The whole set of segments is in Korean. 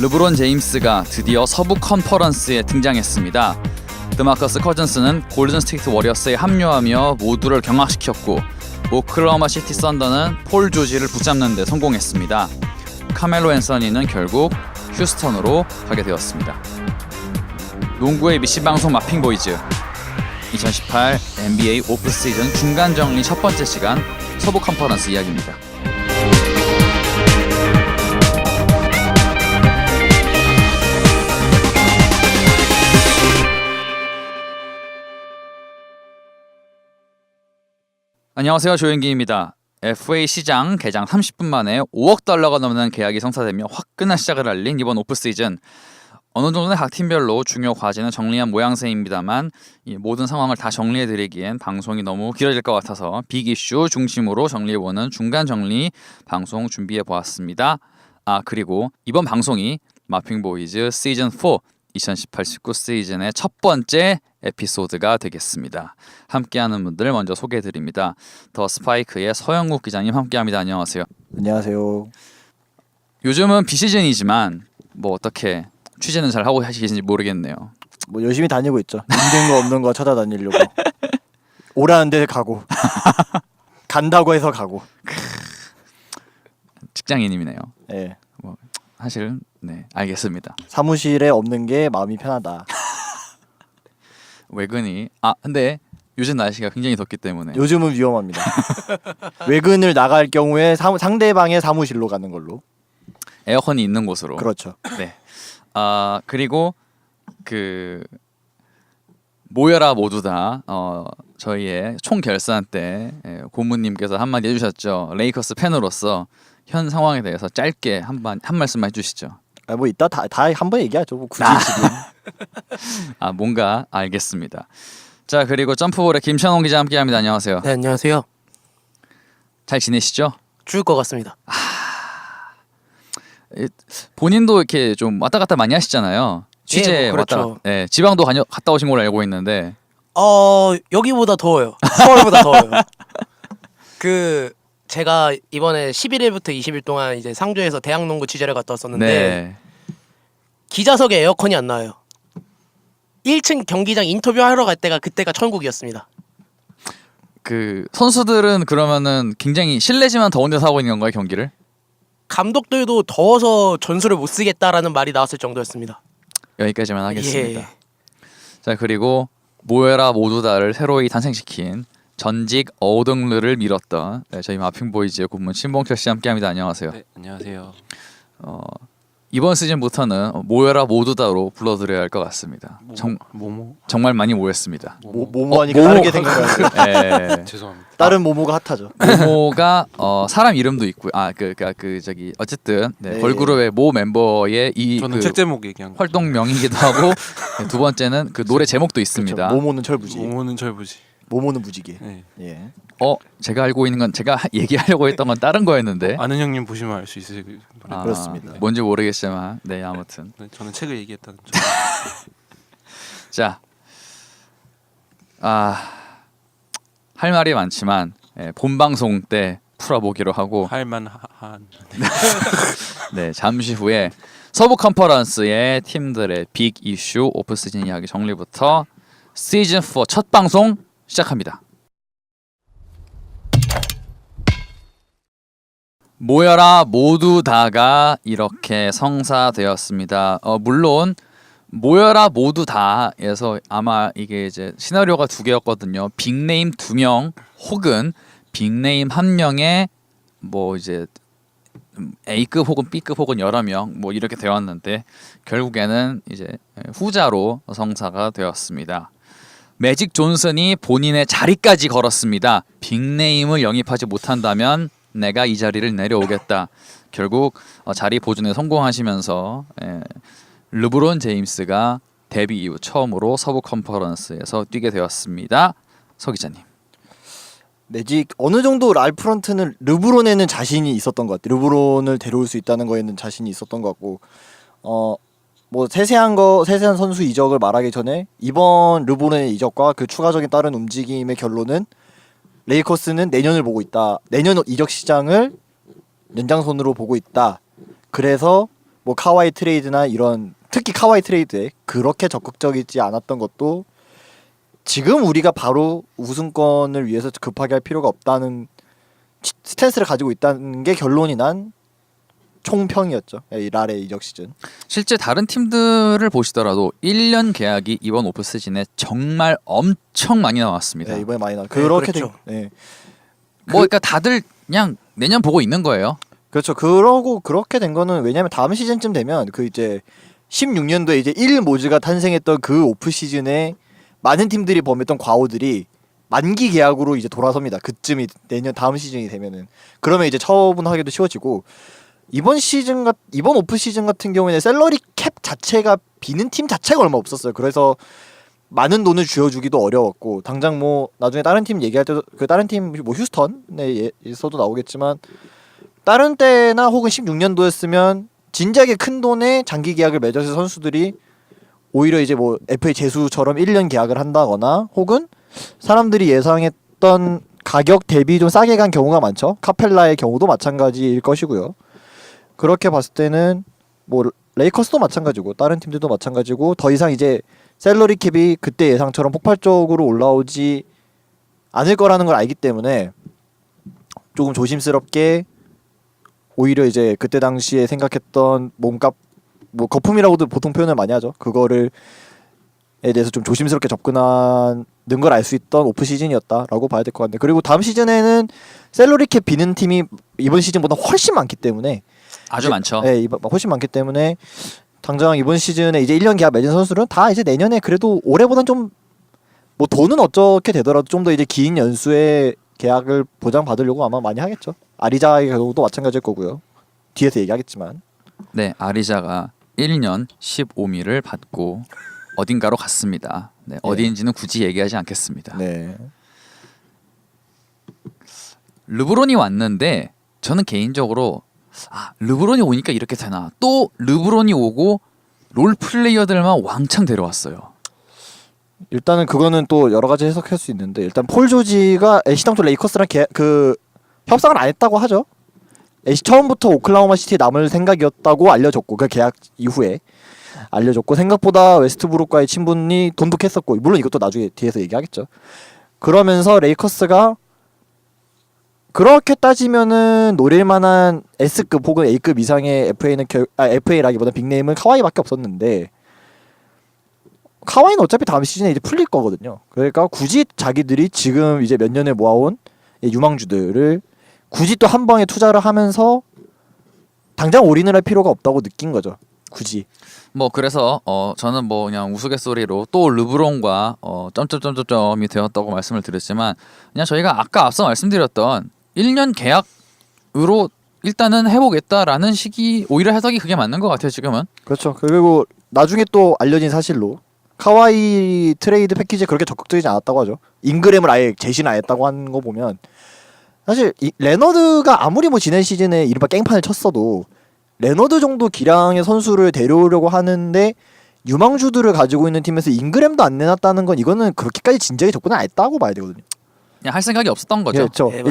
르브론 제임스가 드디어 서부 컨퍼런스에 등장했습니다. 드마커스 커즌스는 골든 스테이트 워리어스에 합류하며 모두를 경악시켰고 오클라호마 시티 썬더는 폴 조지를 붙잡는 데 성공했습니다. 카멜로 앤서니는 결국 휴스턴으로 가게 되었습니다. 농구의 ABC 방송 마핑 보이즈 2018 NBA 오프 시즌 중간 정리 첫 번째 시간 서부 컨퍼런스 이야기입니다. 안녕하세요, 조현기입니다. FA 시장 개장 30분 만에 5억 달러가 넘는 계약이 성사되며 화끈한 시작을 알린 이번 오프 시즌. 어느 정도는 각 팀별로 중요 과제는 정리한 모양새입니다만 이 모든 상황을 다 정리해드리기엔 방송이 너무 길어질 것 같아서 빅 이슈 중심으로 정리해보는 중간 정리 방송 준비해보았습니다. 그리고 이번 방송이 마핑보이즈 시즌4 2018-19 시즌의 첫 번째 에피소드가 되겠습니다. 함께하는 분들 먼저 소개해드립니다. 더 스파이크의 서영국 기자님 함께합니다. 안녕하세요. 안녕하세요. 요즘은 비시즌이지만 뭐 어떻게 취재는 잘 하고 계신지 모르겠네요. 뭐 열심히 다니고 있죠. 있는 거 없는 거 찾아다니려고. 오라는 데 가고 간다고 해서 가고. 직장인이네요. 네. 뭐 사실은 네 알겠습니다. 사무실에 없는 게 마음이 편하다. 외근이 근데 요즘 날씨가 굉장히 덥기 때문에 요즘은 위험합니다. 외근을 나갈 경우에 상대방의 사무실로 가는 걸로. 에어컨이 있는 곳으로. 그렇죠. 네. 그리고 그 모여라 모두 다 저희의 총 결산 때 고문님께서 한마디 해주셨죠. 레이커스 팬으로서 현 상황에 대해서 짧게 한 말씀만 해주시죠. 뭐 이따 다 한 번 얘기하죠. 뭐 굳이 지금. 뭔가 알겠습니다. 자, 그리고 점프볼의 김찬홍 기자 함께합니다. 안녕하세요. 네, 안녕하세요. 잘 지내시죠? 죽을 것 같습니다. 본인도 이렇게 좀 왔다 갔다 많이 하시잖아요. 취재 뭐 그렇죠. 왔다 갔다. 네, 지방도 갔다 오신 걸로 알고 있는데. 여기보다 더워요. 서울보다 더워요. 제가 이번에 11일부터 20일 동안 이제 상주에서 대학농구 취재를 갔다 왔었는데 네. 기자석에 에어컨이 안 나와요. 1층 경기장 인터뷰하러 갈 때가 그때가 천국이었습니다. 그 선수들은 그러면은 굉장히 실내지만 더운 데서 하고 있는 건가요, 경기를? 감독들도 더워서 전술을 못 쓰겠다라는 말이 나왔을 정도였습니다. 여기까지만 하겠습니다. 예. 자, 그리고 모여라 모두 다를 새로이 탄생시킨 전직 어우등르를 밀었던 저희 마핑보이즈의 고문 신봉철 씨 함께합니다. 안녕하세요. 네, 안녕하세요. 이번 시즌부터는 모여라 모두 다로 불러드려야 할 것 같습니다. 정말 많이 모였습니다. 모모하니까 다르게 생각하세요. 네. 죄송합니다. 다른 모모가 핫하죠. 모모가 사람 이름도 있고 저기 어쨌든 네. 걸그룹의 모 멤버의 저는 책 제목 얘기한 거. 활동명이기도 하고 두 번째는 그 노래 제목도 있습니다. 그렇죠. 모모는 철부지. 모모는 철부지. 모모는 무지개. 네. 예. 제가 알고 있는 건 제가 얘기하려고 했던 건 다른 거였는데. 아는 형님 보시면 알 수 있으실 노래. 그렇습니다. 뭔지 모르겠지만 네, 아무튼. 네, 저는 책을 얘기했다는 점. 자, 할 말이 많지만 본 방송 때 풀어보기로 하고 할만한. 네, 잠시 후에 서부 컨퍼런스의 팀들의 빅 이슈 오프 시즌 이야기 정리부터 시즌 4 첫 방송 시작합니다. 모여라 모두 다가 이렇게 성사되었습니다. 물론 모여라 모두 다에서 아마 이게 이제 시나리오가 두 개였거든요. 빅네임 2명 혹은 빅네임 1명에 뭐 이제 A급 혹은 B급 혹은 여러 명 뭐 이렇게 되었는데 결국에는 이제 후자로 성사가 되었습니다. 매직 존슨이 본인의 자리까지 걸었습니다. 빅네임을 영입하지 못한다면 내가 이 자리를 내려오겠다. 결국 자리 보존에 성공하시면서 르브론 제임스가 데뷔 이후 처음으로 서부 컨퍼런스에서 뛰게 되었습니다. 서 기자님. 매직 어느 정도 랄프런트는 르브론에는 자신이 있었던 것 같아요. 르브론을 데려올 수 있다는 거에는 자신이 있었던 것 같고 뭐 세세한 선수 이적을 말하기 전에 이번 르브론의 이적과 그 추가적인 다른 움직임의 결론은 레이커스는 내년을 보고 있다. 내년 이적 시장을 연장선으로 보고 있다. 그래서 뭐 카와이 트레이드나 이런 특히 카와이 트레이드에 그렇게 적극적이지 않았던 것도 지금 우리가 바로 우승권을 위해서 급하게 할 필요가 없다는 스탠스를 가지고 있다는 게 결론이 난 총평이었죠. 이 랄의 이적 시즌. 실제 다른 팀들을 보시더라도 1년 계약이 이번 오프 시즌에 정말 엄청 많이 나왔습니다. 네, 이번에 많이 나. 그렇게 그렇죠. 네. 뭐 그러니까 다들 그냥 내년 보고 있는 거예요. 그렇죠. 그러고 그렇게 된 거는 왜냐면 다음 시즌쯤 되면 그 이제 16년도에 이제 1모즈가 탄생했던 그 오프 시즌에 많은 팀들이 범했던 과오들이 만기 계약으로 이제 돌아섭니다. 그쯤이 내년 다음 시즌이 되면은 그러면 이제 처분하기도 쉬워지고 이번 오프 시즌 같은 경우에는 셀러리 캡 자체가 비는 팀 자체가 얼마 없었어요. 그래서 많은 돈을 쥐어주기도 어려웠고 당장 뭐 나중에 다른 팀 얘기할 때도 그 다른 팀 뭐 휴스턴에서도 나오겠지만 다른 때나 혹은 16년도였으면 진작에 큰 돈의 장기 계약을 맺어서 선수들이 오히려 이제 뭐 FA 제수처럼 1년 계약을 한다거나 혹은 사람들이 예상했던 가격 대비 좀 싸게 간 경우가 많죠. 카펠라의 경우도 마찬가지일 것이고요. 그렇게 봤을 때는 뭐 레이커스도 마찬가지고 다른 팀들도 마찬가지고 더 이상 이제 셀러리 캡이 그때 예상처럼 폭발적으로 올라오지 않을 거라는 걸 알기 때문에 조금 조심스럽게 오히려 이제 그때 당시에 생각했던 몸값 뭐 거품이라고도 보통 표현을 많이 하죠. 그거를 에 대해서 좀 조심스럽게 접근하는 걸 알 수 있던 오프 시즌이었다라고 봐야 될 것 같은데 그리고 다음 시즌에는 셀러리 캡 비는 팀이 이번 시즌보다 훨씬 많기 때문에 아주 많죠. 네, 훨씬 많기 때문에 당장 이번 시즌에 이제 1년 계약 맺은 선수들은 다 이제 내년에 그래도 올해보단 좀 뭐 돈은 어떻게 되더라도 좀 더 이제 긴 연수의 계약을 보장받으려고 아마 많이 하겠죠. 아리자의 경우도 마찬가지일 거고요. 뒤에서 얘기하겠지만. 네, 아리자가 1년 15미를 받고 어딘가로 갔습니다. 네, 어디인지는 굳이 얘기하지 않겠습니다. 네. 르브론이 왔는데 저는 개인적으로 르브론이 오니까 이렇게 되나. 또 르브론이 오고 롤 플레이어들만 왕창 데려왔어요. 일단은 그거는 또 여러 가지 해석할 수 있는데 일단 폴 조지가 애시당초 레이커스랑 그 협상을 안 했다고 하죠. 애시 처음부터 오클라호마 시티에 남을 생각이었다고 알려졌고 그 계약 이후에 알려졌고 생각보다 웨스트브룩과의 친분이 돈독했었고 물론 이것도 나중에 뒤에서 얘기하겠죠. 그러면서 레이커스가 그렇게 따지면은 노릴만한 S급 혹은 A급 이상의 FA라기보다 빅네임은 카와이밖에 없었는데 카와이는 어차피 다음 시즌에 이제 풀릴 거거든요. 그러니까 굳이 자기들이 지금 이제 몇 년을 모아온 유망주들을 굳이 또 한 방에 투자를 하면서 당장 올인을 할 필요가 없다고 느낀 거죠. 굳이. 뭐 그래서 저는 뭐 그냥 우스갯소리로 또 르브론과 점점점점점이 되었다고 말씀을 드렸지만 그냥 저희가 아까 앞서 말씀드렸던 1년 계약으로 일단은 해보겠다라는 식이 오히려 해석이 그게 맞는 것 같아요 지금은. 그렇죠. 그리고 나중에 또 알려진 사실로 카와이 트레이드 패키지에 그렇게 적극적이지 않았다고 하죠. 인그램을 아예 제시는 안 했다고 하는 거 보면 사실 레너드가 아무리 뭐 지난 시즌에 이른바 깽판을 쳤어도 레너드 정도 기량의 선수를 데려오려고 하는데 유망주들을 가지고 있는 팀에서 인그램도 안 내놨다는 건 이거는 그렇게까지 진작에 접근을 안 했다고 봐야 되거든요. 그냥 할 생각이 없었던 거죠. 그렇죠. 네,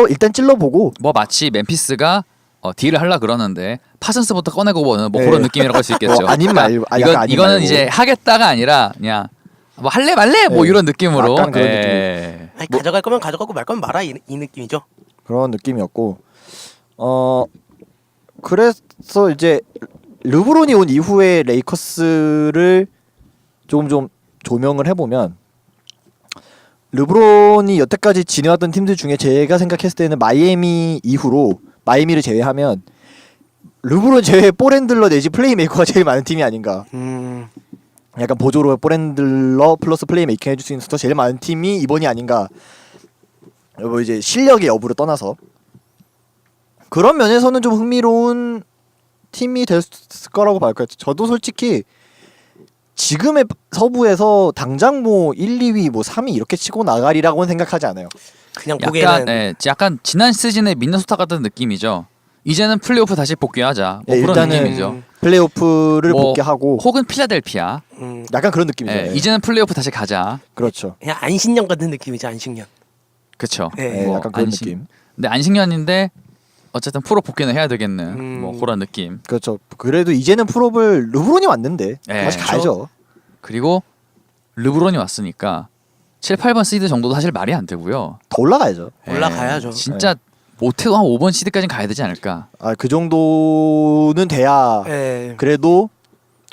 일단 찔러보고 뭐 마치 멤피스가 딜을 하려 그러는데 파슨스부터 꺼내고 보는 뭐 그런 느낌이라고 할 수 있겠죠. 아닌 말, 이거는 말고. 이제 하겠다가 아니라 그냥 뭐 할래 말래 뭐 네. 이런 느낌으로. 약간 그런 아니, 가져갈 거면 가져가고 말 거면 말아 이 느낌이죠. 그런 느낌이었고 그래서 이제 르브론이 온 이후에 레이커스를 좀 조명을 해보면 르브론이 여태까지 지내왔던 팀들 중에 제가 생각했을 때는 마이애미 이후로 마이애미를 제외하면 르브론 제외 볼핸들러 내지 플레이메이커가 제일 많은 팀이 아닌가. 약간 보조로 볼핸들러 플러스 플레이메이킹 해줄 수 있는 선수가 제일 많은 팀이 이번이 아닌가. 뭐 이제 실력의 여부를 떠나서 그런 면에서는 좀 흥미로운 팀이 됐을 거라고 봐요. 저도 솔직히 지금의 서부에서 당장 뭐 1, 2위, 뭐 3위 이렇게 치고 나가리라고는 생각하지 않아요. 그냥 약간 보기에는 약간 지난 시즌의 미네소타 같은 느낌이죠. 이제는 플레이오프 다시 복귀하자. 뭐 네, 그런 일단은 느낌이죠. 플레이오프를 뭐, 복귀하고 혹은 필라델피아. 약간 그런 느낌이죠. 예, 네. 이제는 플레이오프 다시 가자. 그렇죠. 그냥 안식년 같은 느낌이죠. 안식년. 그렇죠. 네. 네, 뭐 약간 그런 안식- 느낌. 근데 안식년인데 어쨌든 프로 복귀는 해야 되겠는 뭐 그런 느낌. 그렇죠. 그래도 이제는 풀업을 르브론이 왔는데 네. 다시 가야죠. 그리고 르브론이 왔으니까 7, 8번 시드 정도도 사실 말이 안 되고요. 더 올라가야죠. 올라가야죠. 진짜 못해도 한 5번 시드까지는 가야 되지 않을까. 그 정도는 돼야 예. 그래도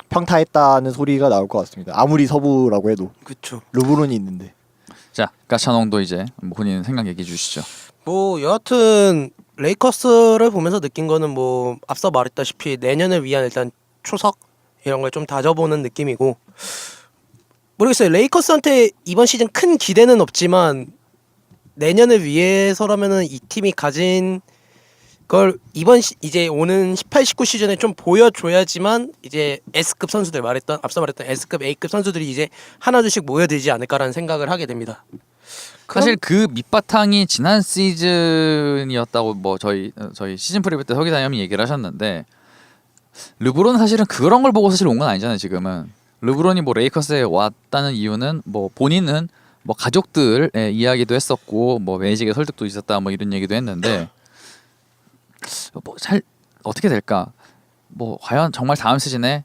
평타했다는 소리가 나올 것 같습니다. 아무리 서부라고 해도 그쵸. 르브론이 있는데. 자, 가차농도 이제 뭐 본인 생각 얘기해 주시죠. 뭐 여하튼 레이커스를 보면서 느낀 거는 뭐 앞서 말했다시피 내년을 위한 일단 초석 이런 걸 좀 다져보는 느낌이고, 모르겠어요. 레이커스한테 이번 시즌 큰 기대는 없지만 내년을 위해서라면은 이 팀이 가진 걸 이제 오는 18, 19 시즌에 좀 보여줘야지만 이제 S급 선수들 앞서 말했던 S급, A급 선수들이 이제 하나둘씩 모여들지 않을까라는 생각을 하게 됩니다. 사실 그 밑바탕이 지난 시즌이었다고 뭐 저희 시즌 프리뷰 때 서기자님이 얘기를 하셨는데, 르브론은 사실은 그런 걸 보고 사실 온 건 아니잖아요. 지금은 르브론이 뭐 레이커스에 왔다는 이유는 뭐 본인은 뭐 가족들의 이야기도 했었고 뭐 매직의 설득도 있었다 뭐 이런 얘기도 했는데, 뭐 잘 어떻게 될까? 뭐 과연 정말 다음 시즌에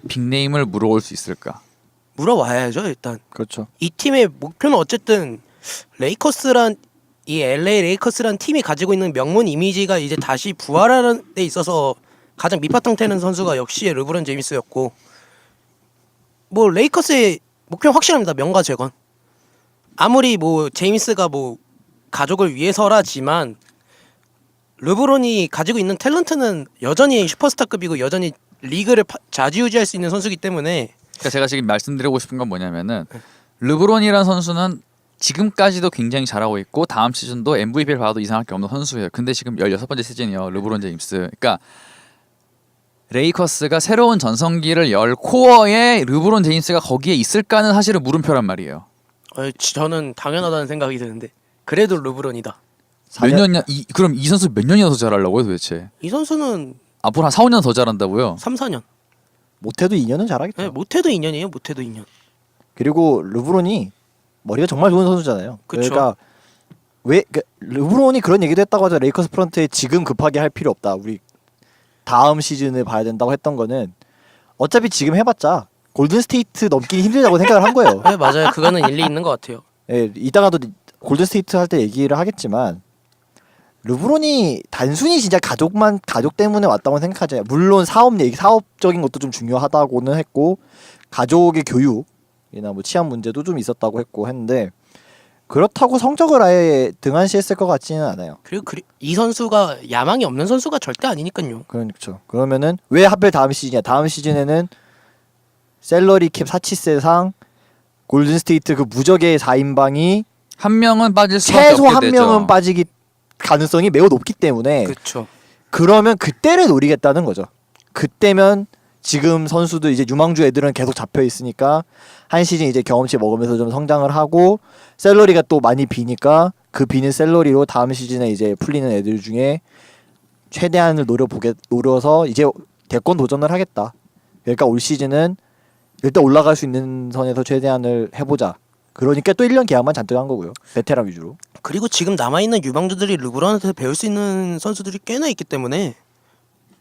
빅네임을 물어올 수 있을까? 물어와야죠. 일단 그렇죠. 이 팀의 목표는 어쨌든 이 LA 레이커스란 팀이 가지고 있는 명문 이미지가 이제 다시 부활하는 데 있어서 가장 밑바탕 태는 선수가 역시 르브론 제임스였고, 뭐 레이커스의 목표는 확실합니다. 명가 재건. 아무리 뭐 제임스가 뭐 가족을 위해서라지만 르브론이 가지고 있는 탤런트는 여전히 슈퍼스타급이고 여전히 리그를 좌지우지할 수 있는 선수이기 때문에. 그러니까 제가 지금 말씀드리고 싶은 건 뭐냐면은, 르브론이라는 선수는 지금까지도 굉장히 잘하고 있고 다음 시즌도 MVP를 받아도 이상할 게 없는 선수예요. 근데 지금 16번째 시즌이에요. 르브론 제임스. 그러니까 레이커스가 새로운 전성기를 열 코어에 르브론 제임스가 거기에 있을까는 사실은 물음표란 말이에요. 저는 당연하다는 생각이 드는데 그래도 르브론이다. 그럼 이 선수 몇 년이나 더 잘하려고요 도대체? 이 선수는 앞으로 한 4, 5년 더 잘한다고요? 3, 4년. 못해도 2년은 잘하겠죠. 네, 못해도 2년이에요. 못해도 2년. 그리고 르브론이 머리가 정말 좋은 선수잖아요. 그쵸. 그러니까 르브론이 그런 얘기도 했다고 하죠. 레이커스 프런트에 지금 급하게 할 필요 없다. 우리 다음 시즌을 봐야 된다고 했던 거는 어차피 지금 해봤자 골든 스테이트 넘기기 힘들다고 생각을 한 거예요. 네, 맞아요. 그거는 일리 있는 것 같아요. 예, 이따가도 골든 스테이트 할 때 얘기를 하겠지만 르브론이 단순히 진짜 가족 때문에 왔다고 생각하잖아요. 물론 사업적인 것도 좀 중요하다고는 했고 가족의 교육이나 뭐 치안 문제도 좀 있었다고 했는데 그렇다고 성적을 아예 등한시했을 것 같지는 않아요. 그리고 이 선수가 야망이 없는 선수가 절대 아니니까요. 그렇죠. 그러면은 왜 하필 다음 시즌이야? 다음 시즌에는 셀러리 캡 사치세상 골든 스테이트 그 무적의 4인방이 한 명은 빠질 수밖에 최소 없게 한 되죠. 명은 빠지기 가능성이 매우 높기 때문에 그렇죠. 그러면 그때를 노리겠다는 거죠. 그때면 지금 선수들 이제 유망주 애들은 계속 잡혀 있으니까 한 시즌 이제 경험치 먹으면서 좀 성장을 하고 셀러리가 또 많이 비니까 그 비는 셀러리로 다음 시즌에 이제 풀리는 애들 중에 최대한을 노려서 이제 대권 도전을 하겠다. 그러니까 올 시즌은 일단 올라갈 수 있는 선에서 최대한을 해보자. 그러니까 또 1년 계약만 잔뜩 한 거고요. 베테랑 위주로. 그리고 지금 남아있는 유망주들이 르브론한테 배울 수 있는 선수들이 꽤나 있기 때문에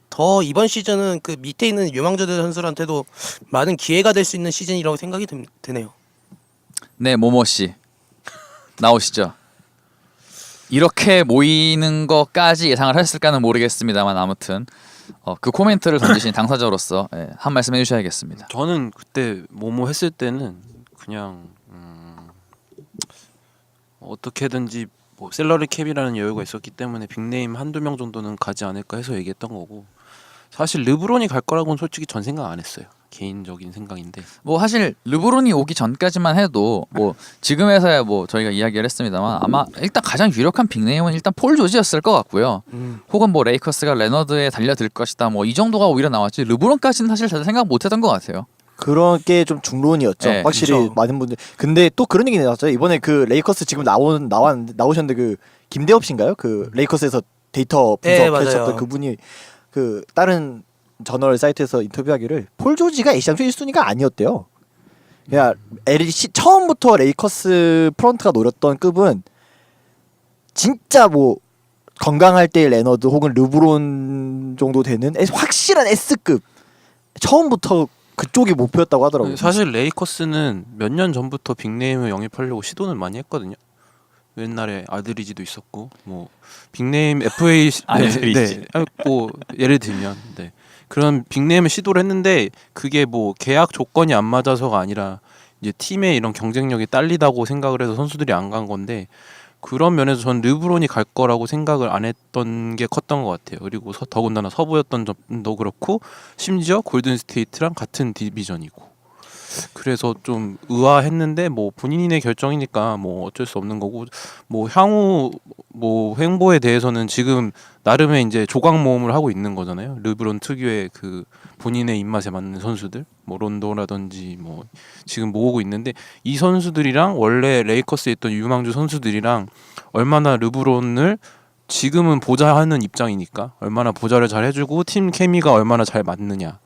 더 이번 시즌은 그 밑에 있는 유망주들 선수들한테도 많은 기회가 될 수 있는 시즌이라고 생각이 드네요. 네, 모모 씨 나오시죠. 이렇게 모이는 것까지 예상을 하셨을까는 모르겠습니다만 아무튼 그 코멘트를 던지신 당사자로서 한 말씀 해주셔야겠습니다. 저는 그때 모모 했을 때는 그냥 어떻게든지 뭐 셀러리 캡이라는 여유가 있었기 때문에 빅네임 한두 명 정도는 가지 않을까 해서 얘기했던 거고, 사실 르브론이 갈 거라고는 솔직히 전 생각 안 했어요. 개인적인 생각인데 뭐 사실 르브론이 오기 전까지만 해도 뭐 지금에서야 뭐 저희가 이야기를 했습니다만 아마 일단 가장 유력한 빅네임은 일단 폴 조지였을 것 같고요. 혹은 뭐 레이커스가 레너드에 달려들 것이다 뭐 이 정도가 오히려 나왔지 르브론까지는 사실 잘 생각 못했던 것 같아요. 그런 게 좀 중론이었죠. 네, 확실히 그렇죠. 많은 분들. 근데 또 그런 얘기 나왔어요. 이번에 그 레이커스 지금 나오셨는데 그 김대엽 씨인가요? 그 레이커스에서 데이터 네, 분석했었던 맞아요. 그분이 그 다른 저널 사이트에서 인터뷰하기를 폴 조지가 애시장초 1순위가 아니었대요. 그냥 처음부터 레이커스 프런트가 노렸던 급은 진짜 뭐 건강할 때의 레너드 혹은 르브론 정도 되는 확실한 S급 처음부터 그쪽이 목표였다고 하더라고요. 사실 레이커스는 몇 년 전부터 빅네임을 영입하려고 시도는 많이 했거든요. 옛날에 아드리지도 있었고 뭐 빅네임 FA 아드리지. 뭐 예를 들면 네. 그런 빅네임을 시도를 했는데 그게 뭐 계약 조건이 안 맞아서가 아니라 이제 팀의 이런 경쟁력이 딸리다고 생각을 해서 선수들이 안 간 건데 그런 면에서 전 르브론이 갈 거라고 생각을 안 했던 게 컸던 것 같아요. 그리고 더군다나 서부였던 점도 그렇고 심지어 골든스테이트랑 같은 디비전이고 그래서 좀 의아했는데 뭐 본인의 결정이니까 뭐 어쩔 수 없는 거고 뭐 향후 뭐 행보에 대해서는 지금 나름의 이제 조각 모음을 하고 있는 거잖아요. 르브론 특유의 그 본인의 입맛에 맞는 선수들 뭐 론도라든지 뭐 지금 모으고 있는데 이 선수들이랑 원래 레이커스에 있던 유망주 선수들이랑 얼마나 르브론을 지금은 보좌하는 입장이니까 얼마나 보좌를 잘 해주고 팀 케미가 얼마나 잘 맞느냐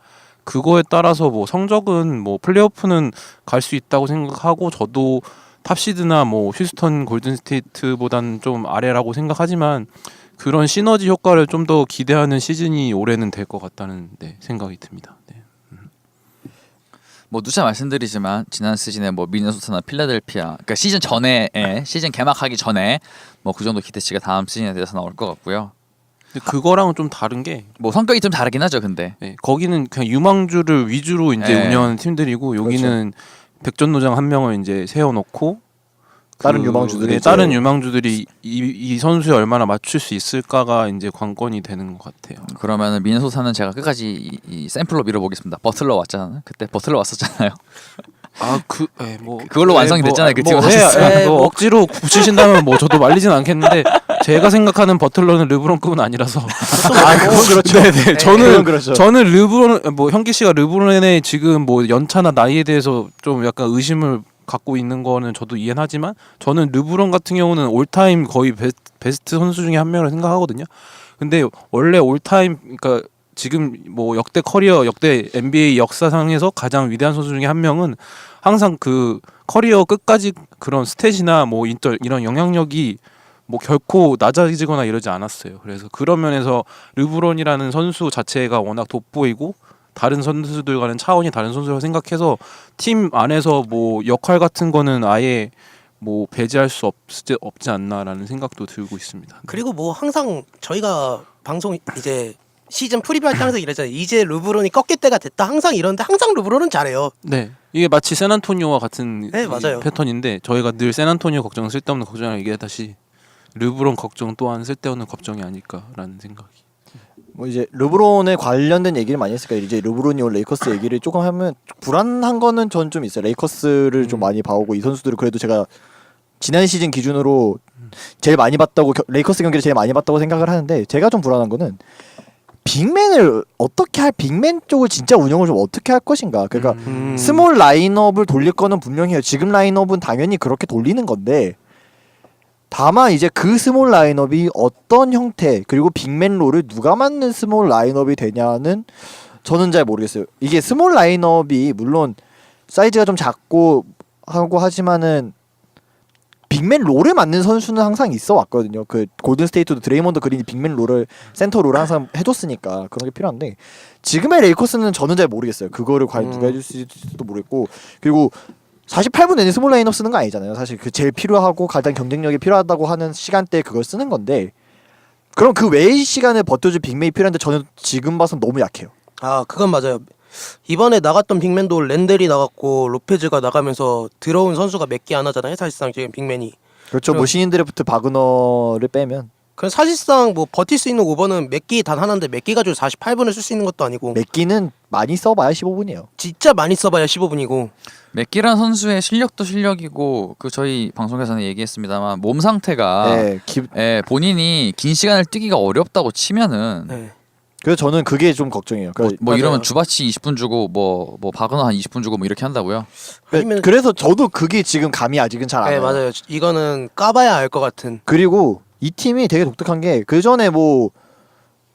그거에 따라서 뭐 성적은 뭐 플레이오프는 갈 수 있다고 생각하고 저도 탑시드나 뭐 휴스턴 골든스테이트보다는 좀 아래라고 생각하지만 그런 시너지 효과를 좀 더 기대하는 시즌이 올해는 될 것 같다는 생각이 듭니다. 네. 뭐 누차 말씀드리지만 지난 시즌에 뭐 미네소타나 필라델피아 그러니까 시즌 전에 시즌 개막하기 전에 뭐 그 정도 기대치가 다음 시즌에 대해서 나올 것 같고요. 근데 그거랑은 좀 다른 게 뭐 성격이 좀 다르긴 하죠. 근데 거기는 그냥 유망주를 위주로 이제 네. 운영하는 팀들이고 여기는 백전노장 한 명을 이제 세워놓고 다른 유망주들이 네, 이제- 다른 유망주들이 이 선수에 얼마나 맞출 수 있을까가 이제 관건이 되는 것 같아요. 그러면은 미네소타는 제가 끝까지 이 샘플로 밀어보겠습니다. 버틀러 왔잖아요. 그때 버틀러 왔었잖아요. 뭐 그걸로 완성이 됐잖아요, 그 팀은 사실상. 뭐 억지로 붙이신다면 뭐 저도 말리진 않겠는데 제가 생각하는 버틀러는 르브론급은 아니라서. 그건 그렇죠. 네네. 그건 그렇죠. 저는 르브론 뭐 현기 씨가 르브론의 지금 뭐 연차나 나이에 대해서 좀 약간 의심을 갖고 있는 거는 저도 이해는 하지만 저는 르브론 같은 경우는 올타임 거의 베스트 선수 중에 한 명이라고 생각하거든요. 근데 원래 올타임 그러니까 지금 뭐 역대 커리어 역대 NBA 역사상에서 가장 위대한 선수 중에 한 명은 항상 그 커리어 끝까지 그런 스탯이나 뭐 이런 영향력이 뭐 결코 낮아지거나 이러지 않았어요. 그래서 그런 면에서 르브론이라는 선수 자체가 워낙 돋보이고 다른 선수들과는 차원이 다른 선수라고 생각해서 팀 안에서 뭐 역할 같은 거는 아예 뭐 배제할 수 없지 않나라는 생각도 들고 있습니다. 그리고 뭐 항상 저희가 방송 이제 시즌 프리뷰할 때 항상 이러잖아요. 이제 르브론이 꺾일 때가 됐다. 항상 이러는데 항상 르브론은 잘해요. 네, 이게 마치 샌안토니오와 같은 네, 맞아요. 패턴인데 저희가 늘 샌안토니오 걱정은 쓸데없는 걱정을 얘기하다시 르브론 걱정 또한 쓸데없는 걱정이 아닐까라는 생각이. 뭐 이제 르브론에 관련된 얘기를 많이 했으니까 이제 르브론이 올 레이커스 얘기를 조금 하면 불안한 거는 전 좀 있어요. 레이커스를 좀 많이 봐오고 이 선수들을 그래도 제가 지난 시즌 기준으로 제일 많이 봤다고 레이커스 경기를 제일 많이 봤다고 생각을 하는데 제가 좀 불안한 거는 빅맨을 어떻게 할 빅맨 쪽을 진짜 운영을 좀 어떻게 할 것인가. 그러니까 스몰 라인업을 돌릴 거는 분명해요. 지금 라인업은 당연히 그렇게 돌리는 건데 다만 이제 그 스몰 라인업이 어떤 형태 그리고 빅맨 롤을 누가 맞는 스몰 라인업이 되냐는 저는 잘 모르겠어요. 이게 스몰 라인업이 물론 사이즈가 좀 작고 하고 하지만은 빅맨 롤을 맞는 선수는 항상 있어 왔거든요. 그 골든 스테이트도 드레이먼드 그린이 빅맨 롤을 센터 롤을 항상 해줬으니까 그런 게 필요한데 지금의 레이커스는 저는 잘 모르겠어요. 그거를 과연 누가 해줄 수 있을지도 모르겠고 그리고 48분 내내 스몰 라인업 쓰는 거 아니잖아요. 사실 그 제일 필요하고 가장 경쟁력이 필요하다고 하는 시간대에 그걸 쓰는 건데 그럼 그 외의 시간에 버텨줄 빅맨이 필요한데 저는 지금 봐선 너무 약해요. 아 그건 맞아요. 이번에 나갔던 빅맨도 랜델이 나갔고 로페즈가 나가면서 들어온 선수가 몇 개 안 하잖아요. 사실상 지금 빅맨이. 그렇죠. 뭐 신인 드래프트 바그너를 빼면 그럼 사실상 뭐 버틸 수 있는 오버는 맥기 단 하나인데 맥기 가지고 48분을 쓸 수 있는 것도 아니고 맥기는 많이 써봐야 15분이에요. 진짜 많이 써봐야 15분이고 맥기란 선수의 실력도 실력이고 그 저희 방송에서는 얘기했습니다만 몸 상태가 네, 본인이 긴 시간을 뛰기가 어렵다고 치면은 네. 그래서 저는 그게 좀 걱정이에요. 뭐 맞아요. 이러면 주바치 20분 주고 뭐 바그너 한 20분 주고 뭐 이렇게 한다고요? 아니면 그래서 저도 그게 지금 감이 아직은 잘 안 네 와요. 맞아요. 이거는 까봐야 알 것 같은. 그리고 이 팀이 되게 독특한 게 그 전에 뭐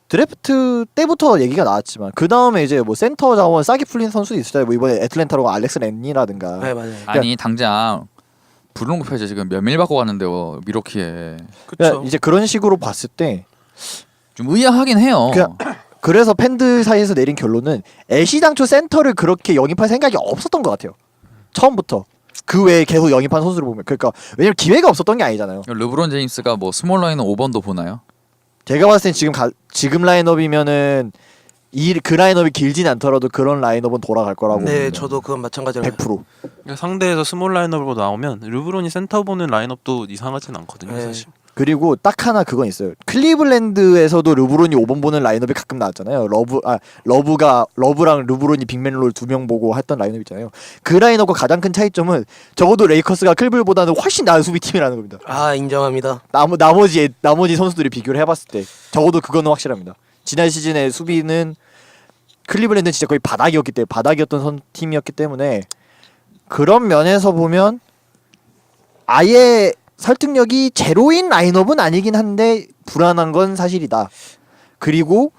드래프트 때부터 얘기가 나왔지만 그 다음에 이제 뭐 센터 자원 싸게 풀린 선수도 있었잖아요. 뭐 이번에 애틀랜타로 간 알렉스 랜니라든가. 네 맞아요. 아니 당장 부르는 거 지금 몇 밀 받고 갔는데요 미로키에. 그렇죠. 그러니까 이제 그런 식으로 봤을 때 좀 의아하긴 해요. 그래서 팬들 사이에서 내린 결론은 애쉬 당초 센터를 그렇게 영입할 생각이 없었던 것 같아요. 처음부터 그 외에 계속 영입한 선수를 보면 그러니까 왜냐면 기회가 없었던 게 아니잖아요. 르브론 제임스가 뭐 스몰 라인은 5번도 보나요? 제가 봤을 땐 지금 라인업이면은 그 라인업이 길진 않더라도 그런 라인업은 돌아갈 거라고. 네, 봅니다. 저도 그건 마찬가지로 100%. 그러니까 상대에서 스몰 라인업으로 나오면 르브론이 센터 보는 라인업도 이상하진 않거든요, 네. 사실. 그리고 딱 하나 그건 있어요. 클리블랜드에서도 르브론이 5번 보는 라인업이 가끔 나왔잖아요. 러브랑 르브론이 빅맨롤 2명 보고 했던 라인업 있잖아요. 그 라인업과 가장 큰 차이점은 적어도 레이커스가 클블보다는 훨씬 나은 수비팀이라는 겁니다. 아 인정합니다. 나머지 선수들이 비교를 해봤을 때 적어도 그거는 확실합니다. 지난 시즌의 수비는 클리블랜드는 진짜 거의 바닥이었던 팀이었기 때문에 그런 면에서 보면 아예 설득력이 제로인 라인업은 아니긴 한데 불안한 건 사실이다. 그리고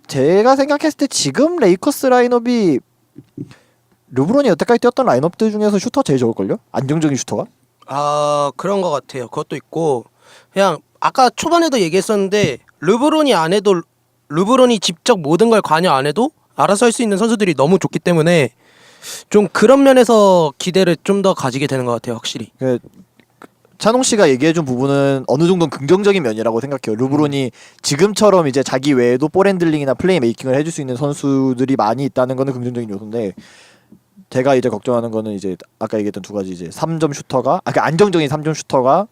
제가 생각했을 때 지금 레이커스 라인업이 르브론이 여태까지 뛰었던 라인업들 중에서 슈터 제일 좋을걸요? 안정적인 슈터가? 아 그런 것 같아요. 그것도 있고 그냥 아까 초반에도 얘기했었는데 르브론이 안 해도 르브론이 직접 모든 걸 관여 안 해도 알아서 할 수 있는 선수들이 너무 좋기 때문에 좀 그런 면에서 기대를 좀 더 가지게 되는 것 같아요. 확실히. 찬홍 씨가 얘기해준 부분은 어느 정도 긍정적인 면이라고 생각해요. 르브론이 지금처럼 이제 자기 외에도 볼 핸들링이나 플레이 메이킹을 해줄 수 있는 선수들이 많이 있다는 거는 긍정적인 요소인데 제가 이제 걱정하는 거는 이제 아까 얘기했던 두 가지 이제 3점 슈터가 그러니까 안정적인 3점 슈터가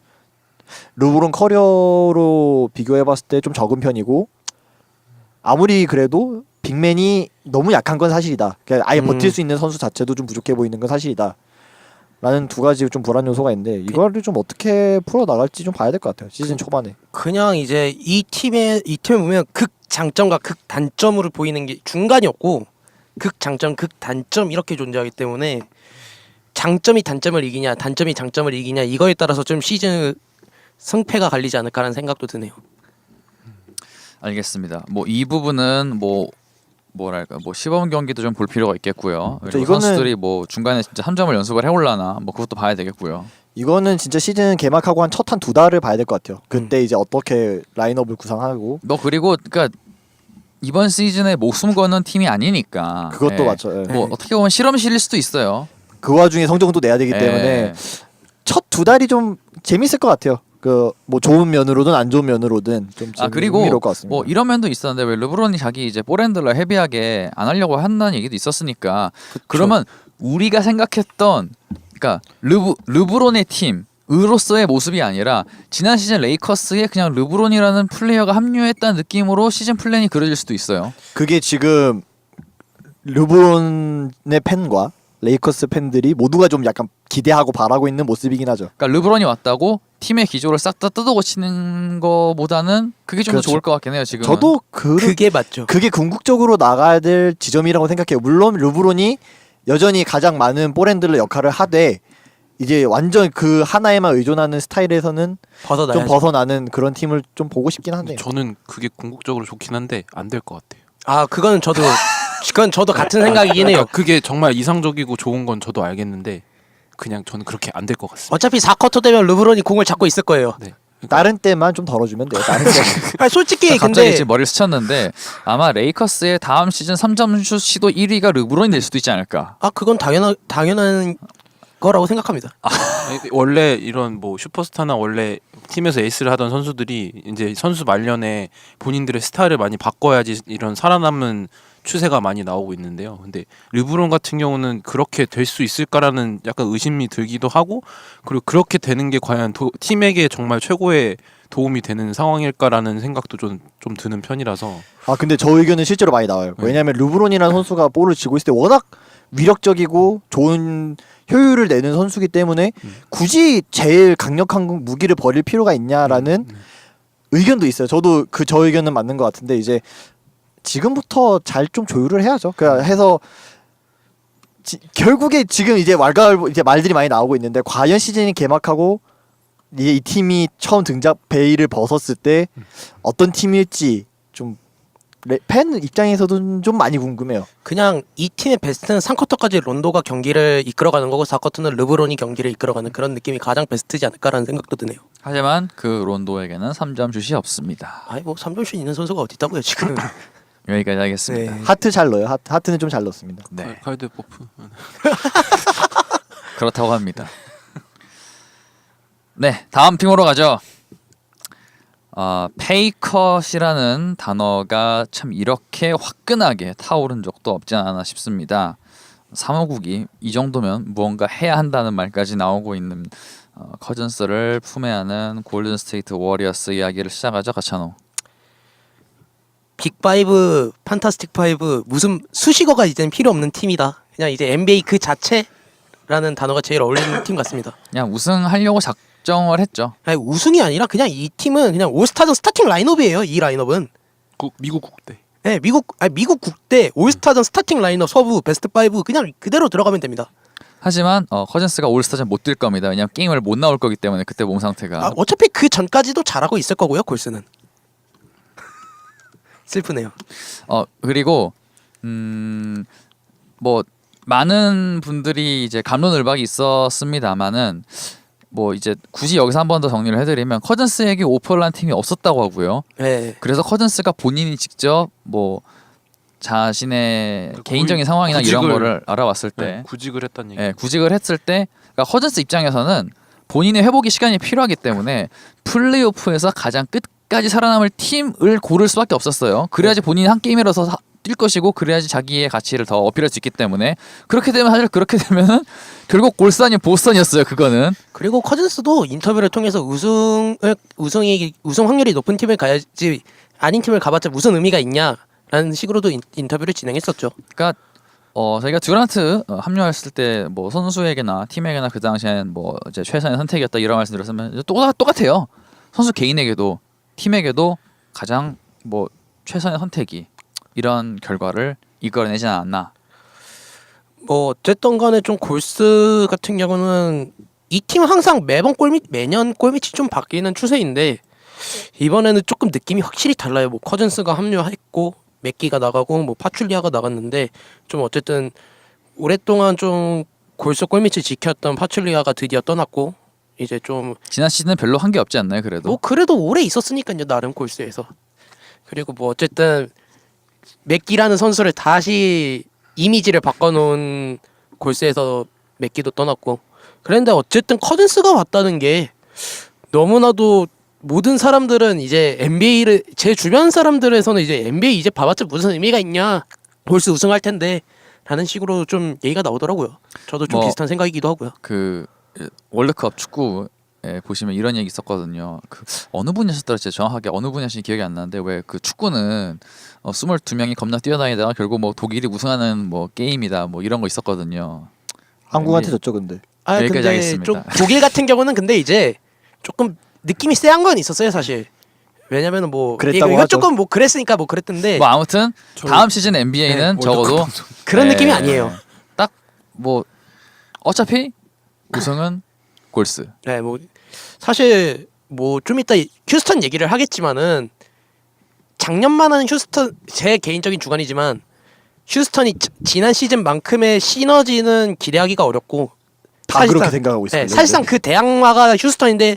르브론 커리어로 비교해봤을 때 좀 적은 편이고 아무리 그래도 빅맨이 너무 약한 건 사실이다. 그러니까 아예 버틸 수 있는 선수 자체도 좀 부족해 보이는 건 사실이다. 라는 두 가지 좀 불안 요소가 있는데 이거를 좀 어떻게 풀어 나갈지 좀 봐야 될 것 같아요. 시즌 초반에. 그냥 이제 이 팀에 보면 극 장점과 극 단점으로 보이는 게 중간이 없고 극 장점, 극 단점 이렇게 존재하기 때문에 장점이 단점을 이기냐, 단점이 장점을 이기냐 이거에 따라서 좀 시즌 승패가 갈리지 않을까라는 생각도 드네요. 알겠습니다. 뭐 이 부분은 뭐랄까 시범 경기도 좀 볼 필요가 있겠고요. 그리고 이거는- 선수들이 뭐 중간에 진짜 3점을 연습을 해올라나 뭐 그것도 봐야 되겠고요. 이거는 진짜 시즌 개막하고 한 첫 한 두 달을 봐야 될 것 같아요. 그때 이제 어떻게 라인업을 구상하고 그리고 그러니까 이번 시즌에 목숨 거는 팀이 아니니까 그것도 예. 맞죠. 예. 뭐 어떻게 보면 실험실일 수도 있어요. 그 와중에 성적은 또 내야 되기 때문에 예. 첫 두 달이 좀 재밌을 것 같아요. 그 뭐 좋은 면으로든 안 좋은 면으로든 좀 그리고 흥미로울 것 같습니다. 뭐 이런 면도 있었는데 왜 르브론이 자기 이제 볼핸들러 헤비하게 안 하려고 한다는 얘기도 있었으니까 그러면 우리가 생각했던 그러니까 르브론의 팀으로서의 모습이 아니라 지난 시즌 레이커스에 그냥 르브론이라는 플레이어가 합류했다는 느낌으로 시즌 플랜이 그려질 수도 있어요. 그게 지금 르브론의 팬과 레이커스 팬들이 모두가 좀 약간 기대하고 바라고 있는 모습이긴 하죠. 그러니까 르브론이 왔다고 팀의 기조를 싹 다 뜯어고치는 거보다는 그게 좀 더 그렇죠. 좋을 것 같긴 해요. 지금 저도 그게 맞죠. 그게 궁극적으로 나가야 될 지점이라고 생각해요. 물론 르브론이 여전히 가장 많은 볼핸들러 역할을 하되 이제 완전 그 하나에만 의존하는 스타일에서는 벗어나야죠. 좀 벗어나는 그런 팀을 좀 보고 싶긴 한데요. 저는 그게 궁극적으로 좋긴 한데 안 될 것 같아요. 아 그건 저도 같은 생각이긴 해요. 그러니까 그게 정말 이상적이고 좋은 건 저도 알겠는데 그냥 저는 그렇게 안 될 것 같습니다. 어차피 4쿼터 되면 르브론이 공을 잡고 있을 거예요. 네. 다른 때만 좀 덜어주면 돼요. 다른 때. 아니, 솔직히 갑자기 근데 지금 머리를 스쳤는데 아마 레이커스의 다음 시즌 3점 슛 시도 1위가 르브론이 될 수도 있지 않을까. 아 그건 당연한 거라고 생각합니다. 아니, 원래 이런 뭐 슈퍼스타나 원래 팀에서 에이스를 하던 선수들이 이제 선수 말년에 본인들의 스타일을 많이 바꿔야지 이런 살아남는 추세가 많이 나오고 있는데요. 근데 르브론 같은 경우는 그렇게 될 수 있을까라는 약간 의심이 들기도 하고 그리고 그렇게 되는 게 과연 팀에게 정말 최고의 도움이 되는 상황일까라는 생각도 좀 드는 편이라서 아 근데 저 의견은 실제로 많이 나와요. 네. 왜냐하면 르브론이라는 선수가 볼을 쥐고 있을 때 워낙 위력적이고 좋은 효율을 내는 선수기 때문에 굳이 제일 강력한 무기를 버릴 필요가 있냐라는 의견도 있어요. 저도 저 의견은 맞는 것 같은데 이제 지금부터 잘 좀 조율을 해야죠. 그러니까 해서 결국에 지금 이제 이제 말들이 많이 나오고 있는데 과연 시즌이 개막하고 이 팀이 처음 베일을 벗었을 때 어떤 팀일지 좀 팬 입장에서도 좀 많이 궁금해요. 그냥 이 팀의 베스트는 3쿼터까지 론도가 경기를 이끌어가는 거고 4쿼터는 르브론이 경기를 이끌어가는 그런 느낌이 가장 베스트지 않을까라는 생각도 드네요. 하지만 그 론도에게는 3점 슛이 없습니다. 아니 뭐 3점슛 있는 선수가 어디 있다고요 지금. 여기까지 하겠습니다. 네. 하트 잘 넣어요. 하트는 좀 잘 넣습니다. 네, 칼드 포프. 그렇다고 합니다. 네, 다음 팀으로 가죠. 페이컷이라는 단어가 참 이렇게 화끈하게 타오른 적도 없지 않아 싶습니다. 사무국이 이 정도면 무언가 해야 한다는 말까지 나오고 있는 커즌스를 품에 안은 골든 스테이트 워리어스 이야기를 시작하죠, 가찬호. 빅5, 판타스틱 5 무슨 수식어가 이제는 필요 없는 팀이다. 그냥 이제 NBA 그 자체라는 단어가 제일 어울리는 팀 같습니다. 그냥 우승하려고 작정을 했죠. 아니, 우승이 아니라 그냥 이 팀은 그냥 올스타전 스타팅 라인업이에요. 이 라인업은. 미국 국대. 네, 미국 국대 올스타전 스타팅 라인업 서부 베스트 5 그냥 그대로 들어가면 됩니다. 하지만 커즌스가 올스타전 못 뛸 겁니다. 왜냐면 게임을 못 나올 거기 때문에 그때 몸 상태가. 어차피 그 전까지도 잘하고 있을 거고요. 골스는. 슬프네요. 그리고 뭐 많은 분들이 이제 갑론을박이 있었습니다만은 뭐 이제 굳이 여기서 한 번 더 정리를 해드리면 커즌스에게 오퍼를 한 팀이 없었다고 하고요. 네. 그래서 커즌스가 본인이 직접 뭐 자신의 개인적인 상황이나 이런 구직을- 거를 알아봤을 때, 네, 구직을 했다는 얘기. 예, 구직을 했을 때, 그러니까 커즌스 입장에서는 본인의 회복의 시간이 필요하기 때문에 플레이오프에서 가장 끝까지 살아남을 팀을 고를 수밖에 없었어요. 그래야지 본인이 한 게임이라서 뛸 것이고, 그래야지 자기의 가치를 더 어필할 수 있기 때문에. 그렇게 되면 사실 그렇게 되면은 결국 골산이 보스턴이었어요. 그거는. 그리고 커즌스도 인터뷰를 통해서 우승 확률이 높은 팀을 가야지 아닌 팀을 가봤자 무슨 의미가 있냐라는 식으로도 인터뷰를 진행했었죠. 그러니까 저희가 듀란트 합류했을 때 뭐 선수에게나 팀에게나 그 당시엔 뭐 이제 최선의 선택이었다 이런 말씀드렸으면 이제 똑같아요. 선수 개인에게도 팀에게도 가장 뭐 최선의 선택이 이런 결과를 이끌어내지 않았나. 뭐 어쨌든 간에 좀 골스 같은 경우는 이 팀은 항상 매년 골밑이 좀 바뀌는 추세인데 이번에는 조금 느낌이 확실히 달라요. 뭐 커즌스가 합류했고 맥기가 나가고 뭐 파출리아가 나갔는데 좀 어쨌든 오랫동안 좀 골스 골밑을 지켰던 파출리아가 드디어 떠났고 이제 좀 지난 시즌은 별로 한 게 없지 않나요? 그래도. 뭐 그래도 오래 있었으니까요. 나름 골스에서. 그리고 뭐 어쨌든 맥기라는 선수를 다시 이미지를 바꿔놓은 골스에서 맥기도 떠났고 그런데 어쨌든 커즌스가 왔다는 게 너무나도 모든 사람들은 이제 NBA를 제 주변 사람들에서는 이제 NBA 이제 봐봤자 무슨 의미가 있냐 골스 우승할 텐데 라는 식으로 좀 얘기가 나오더라고요. 저도 좀 뭐 비슷한 생각이기도 하고요. 그 월드컵 축구에 보시면 이런 얘기 있었거든요. 그 어느 분이 하셨더라, 진짜 정확하게 어느 분이 하신지 기억이 안 나는데 왜 그 축구는 22명이 겁나 뛰어다니다가 결국 뭐 독일이 우승하는 뭐 게임이다 뭐 이런 거 있었거든요. 한국한테 졌죠, 근데. 아 여기까지 근데 하겠습니다. 좀 독일 같은 경우는 근데 이제 조금 느낌이 쎄한 건 있었어요 사실. 왜냐면은 뭐 그랬다고 이거 하죠. 조금 뭐 그랬으니까 뭐 그랬던데 뭐 아무튼 저희- 다음 시즌 NBA는 네, 적어도 월드컵 그런 네, 느낌이 아니에요. 딱 뭐 어차피 우승은 골스. 네, 뭐 사실 뭐 좀 이따 휴스턴 얘기를 하겠지만은 작년만은 휴스턴 제 개인적인 주관이지만 휴스턴이 지난 시즌만큼의 시너지는 기대하기가 어렵고 다 그렇게 생각하고 있습니다. 사실상 그 대항마가 휴스턴인데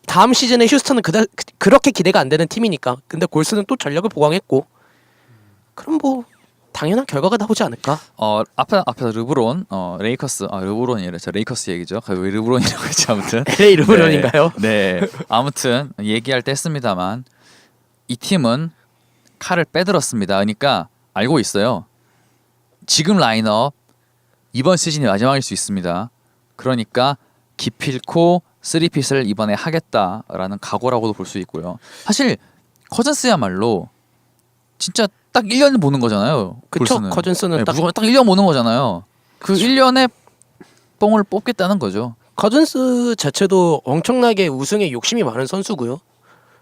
다음 시즌에 휴스턴은 그렇게 기대가 안 되는 팀이니까. 근데 골스는 또 전력을 보강했고 그럼 뭐 당연한 결과가 나오지 않을까. 앞에서 르브론 레이커스 르브론이 아니라 저 레이커스 얘기죠. 왜 르브론이라고 했지 아무튼. LA 르브론인가요? 네. 아무튼 얘기할 때 했습니다만 이 팀은 칼을 빼들었습니다. 그러니까 알고 있어요. 지금 라인업 이번 시즌이 마지막일 수 있습니다. 그러니까 기필코 3핏을 이번에 하겠다라는 각오라고도 볼 수 있고요. 사실 커즌스야말로 진짜 딱 1년 보는 거잖아요. 그쵸, 골스는. 커즌스는 네, 딱- 무조건 딱 1년 보는 거잖아요. 그 1년에 뽕을 뽑겠다는 거죠. 커즌스 자체도 엄청나게 우승에 욕심이 많은 선수고요.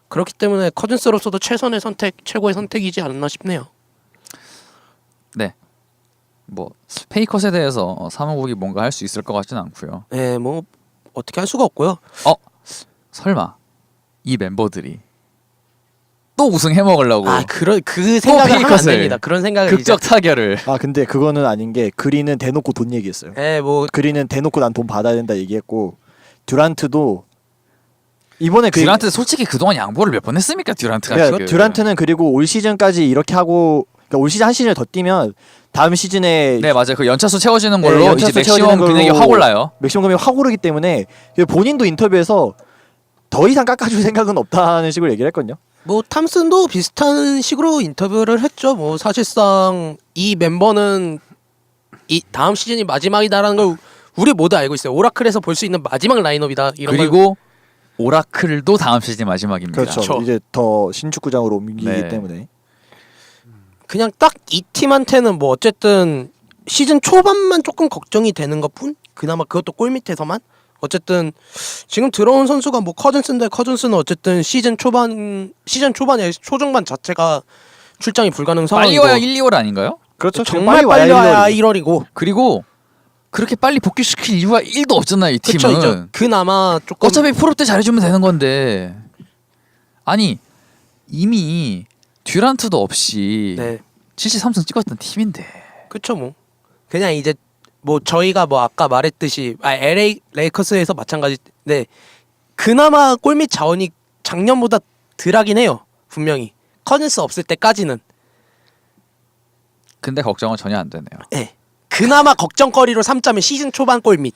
그렇기 때문에 커즌스로서도 최선의 선택, 최고의 선택이지 않나 싶네요. 네. 뭐 페이컷에 대해서 사무국이 뭔가 할 수 있을 것 같지는 않고요. 네, 뭐 어떻게 할 수가 없고요. 설마 이 멤버들이 또 우승해 먹으려고 그 생각을 하면 안 페이커스를. 됩니다. 그런 생각을 극적 타결을. 아 근데 그거는 아닌 게 그린은 대놓고 돈 얘기했어요. 뭐 그린은 대놓고 난 돈 받아야 된다 얘기했고 듀란트도 이번에 듀란트 솔직히 그동안 양보를 몇 번 했습니까? 듀란트가 그러니까 지금. 듀란트는 그리고 올 시즌까지 이렇게 하고 그러니까 올 시즌 한 시즌을 더 뛰면 다음 시즌에 네 맞아요. 그 연차수 채워지는 네, 걸로 연차수 이제 채워지는 맥시멈 금액이 걸로 확 올라요. 맥시멈 금액이 확 오르기 때문에 본인도 인터뷰에서 더 이상 깎아줄 생각은 없다는 식으로 얘기를 했거든요. 뭐 탐슨도 비슷한 식으로 인터뷰를 했죠. 뭐 사실상 이 멤버는 이 다음 시즌이 마지막이다라는 걸 우리 모두 알고 있어요. 오라클에서 볼 수 있는 마지막 라인업이다. 이런 걸 그리고 오라클도 다음 시즌 마지막입니다. 그렇죠. 그렇죠. 이제 더 신축구장으로 옮기기 네. 때문에 그냥 딱 이 팀한테는 뭐 어쨌든 시즌 초반만 조금 걱정이 되는 것뿐. 그나마 그것도 골 밑에서만. 어쨌든 지금 들어온 선수가 뭐 커즌스인데 커즌스는 어쨌든 시즌 초반에 초중반 자체가 출장이 불가능 빨리 상황이고 와야 1, 2월 아닌가요? 그렇죠. 정말 빨리 와야 1월이죠. 1월이고 그리고 그렇게 빨리 복귀시킬 이유가 1도 없잖아요. 이 팀은. 그렇죠. 그나마 조금 어차피 프로 때 잘해주면 되는 건데. 아니 이미 듀란트도 없이 네. 73승 찍었던 팀인데. 그쵸 뭐 그냥 이제 뭐 저희가 뭐 아까 말했듯이 LA 레이커스에서 마찬가지인데 그나마 골밑 자원이 작년보다 덜하긴 해요. 분명히 커즌스 없을 때까지는. 근데 걱정은 전혀 안 되네요. 네. 그나마 걱정거리로 삼자면 시즌 초반 골밑.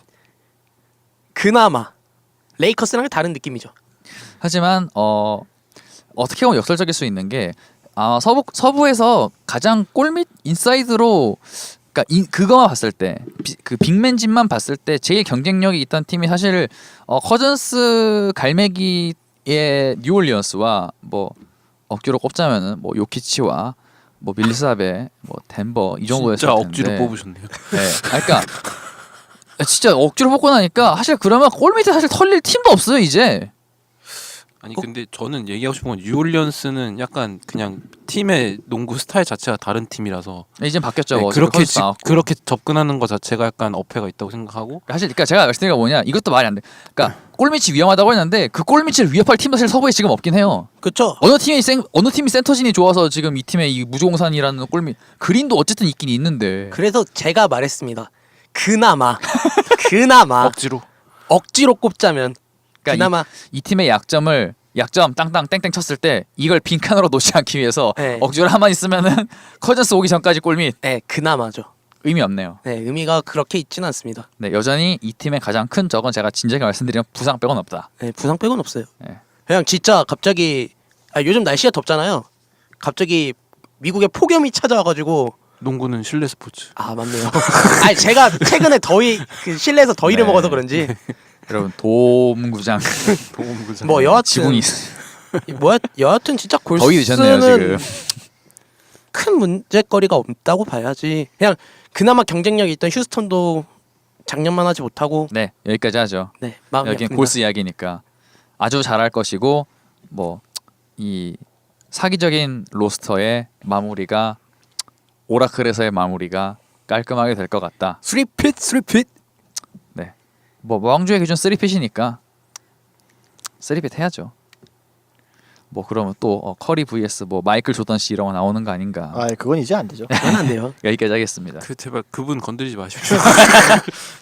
그나마 레이커스랑 다른 느낌이죠. 하지만 어떻게 보면 역설적일 수 있는 게 서부에서 가장 골밑 인사이드로 그러니까 그거만 봤을 때 그 빅맨진만 봤을 때 제일 경쟁력이 있던 팀이 사실 커즌스 갈매기의 뉴올리언스와 뭐 억지로 꼽자면은 뭐 요키치와 뭐 밀사베 뭐 덴버 이 정도였을 진짜 텐데. 억지로 뽑으셨네요. 네. 그러니까 진짜 억지로 뽑고 나니까 사실 그러면 골 밑에 사실 털릴 팀도 없어요 이제. 아니 근데 저는 얘기하고 싶은 건 뉴올리언스는 약간 그냥 팀의 농구 스타일 자체가 다른 팀이라서 이제 바뀌었죠. 네, 뭐 그렇게 접근하는 것 자체가 약간 어폐가 있다고 생각하고 사실 그러니까 제가 말씀드린 게 뭐냐 이것도 말이 안 돼. 그러니까 골밑이 위험하다고 했는데 그 골밑을 위협할 팀도 사실 서부에 지금 없긴 해요. 그쵸. 어느 팀이 센터진이 좋아서 지금 이 팀의 이 무조공산이라는 골밑 그린도 어쨌든 있긴 있는데. 그래서 제가 말했습니다. 그나마 억지로 꼽자면 그러니까 그나마 이 팀의 약점 땅땅 땡땡 쳤을 때 이걸 빈칸으로 놓지 않기 위해서 네. 억지로 한마디 쓰면은 커즌스 오기 전까지 골밑 네 그나마죠. 의미 없네요. 네 의미가 그렇게 있지는 않습니다. 네 여전히 이 팀의 가장 큰 적은 제가 진작에 말씀드린 부상 빼곤 없다. 네 부상 빼곤 없어요. 네. 그냥 진짜 갑자기 요즘 날씨가 덥잖아요. 갑자기 미국에 폭염이 찾아와가지고 농구는 실내 스포츠. 아 맞네요. 아니 제가 최근에 그 실내에서 더위를 네. 먹어서 그런지 여러분 도움구장 도움구장. 뭐 여하튼 지붕이 여하튼 진짜 더위 드셨네요 골스는 지금. 큰 문제거리가 없다고 봐야지. 그냥 그나마 경쟁력이 있던 휴스턴도 작년만 하지 못하고 네 여기까지 하죠. 네 마음이 여기는 아픕니다. 골스 이야기니까 아주 잘할 것이고 뭐 이 사기적인 로스터의 마무리가 오라클에서의 마무리가 깔끔하게 될 것 같다. 3핏 네. 뭐 왕주의 기준 3핏이니까 3핏 해야죠. 뭐 그러면 또 커리 vs 뭐 마이클 조던 씨 이런 거 나오는 거 아닌가. 아 그건 이제 안 되죠. 그건 안 돼요. 여기까지 하겠습니다. 그 제발 그분 건드리지 마십시오.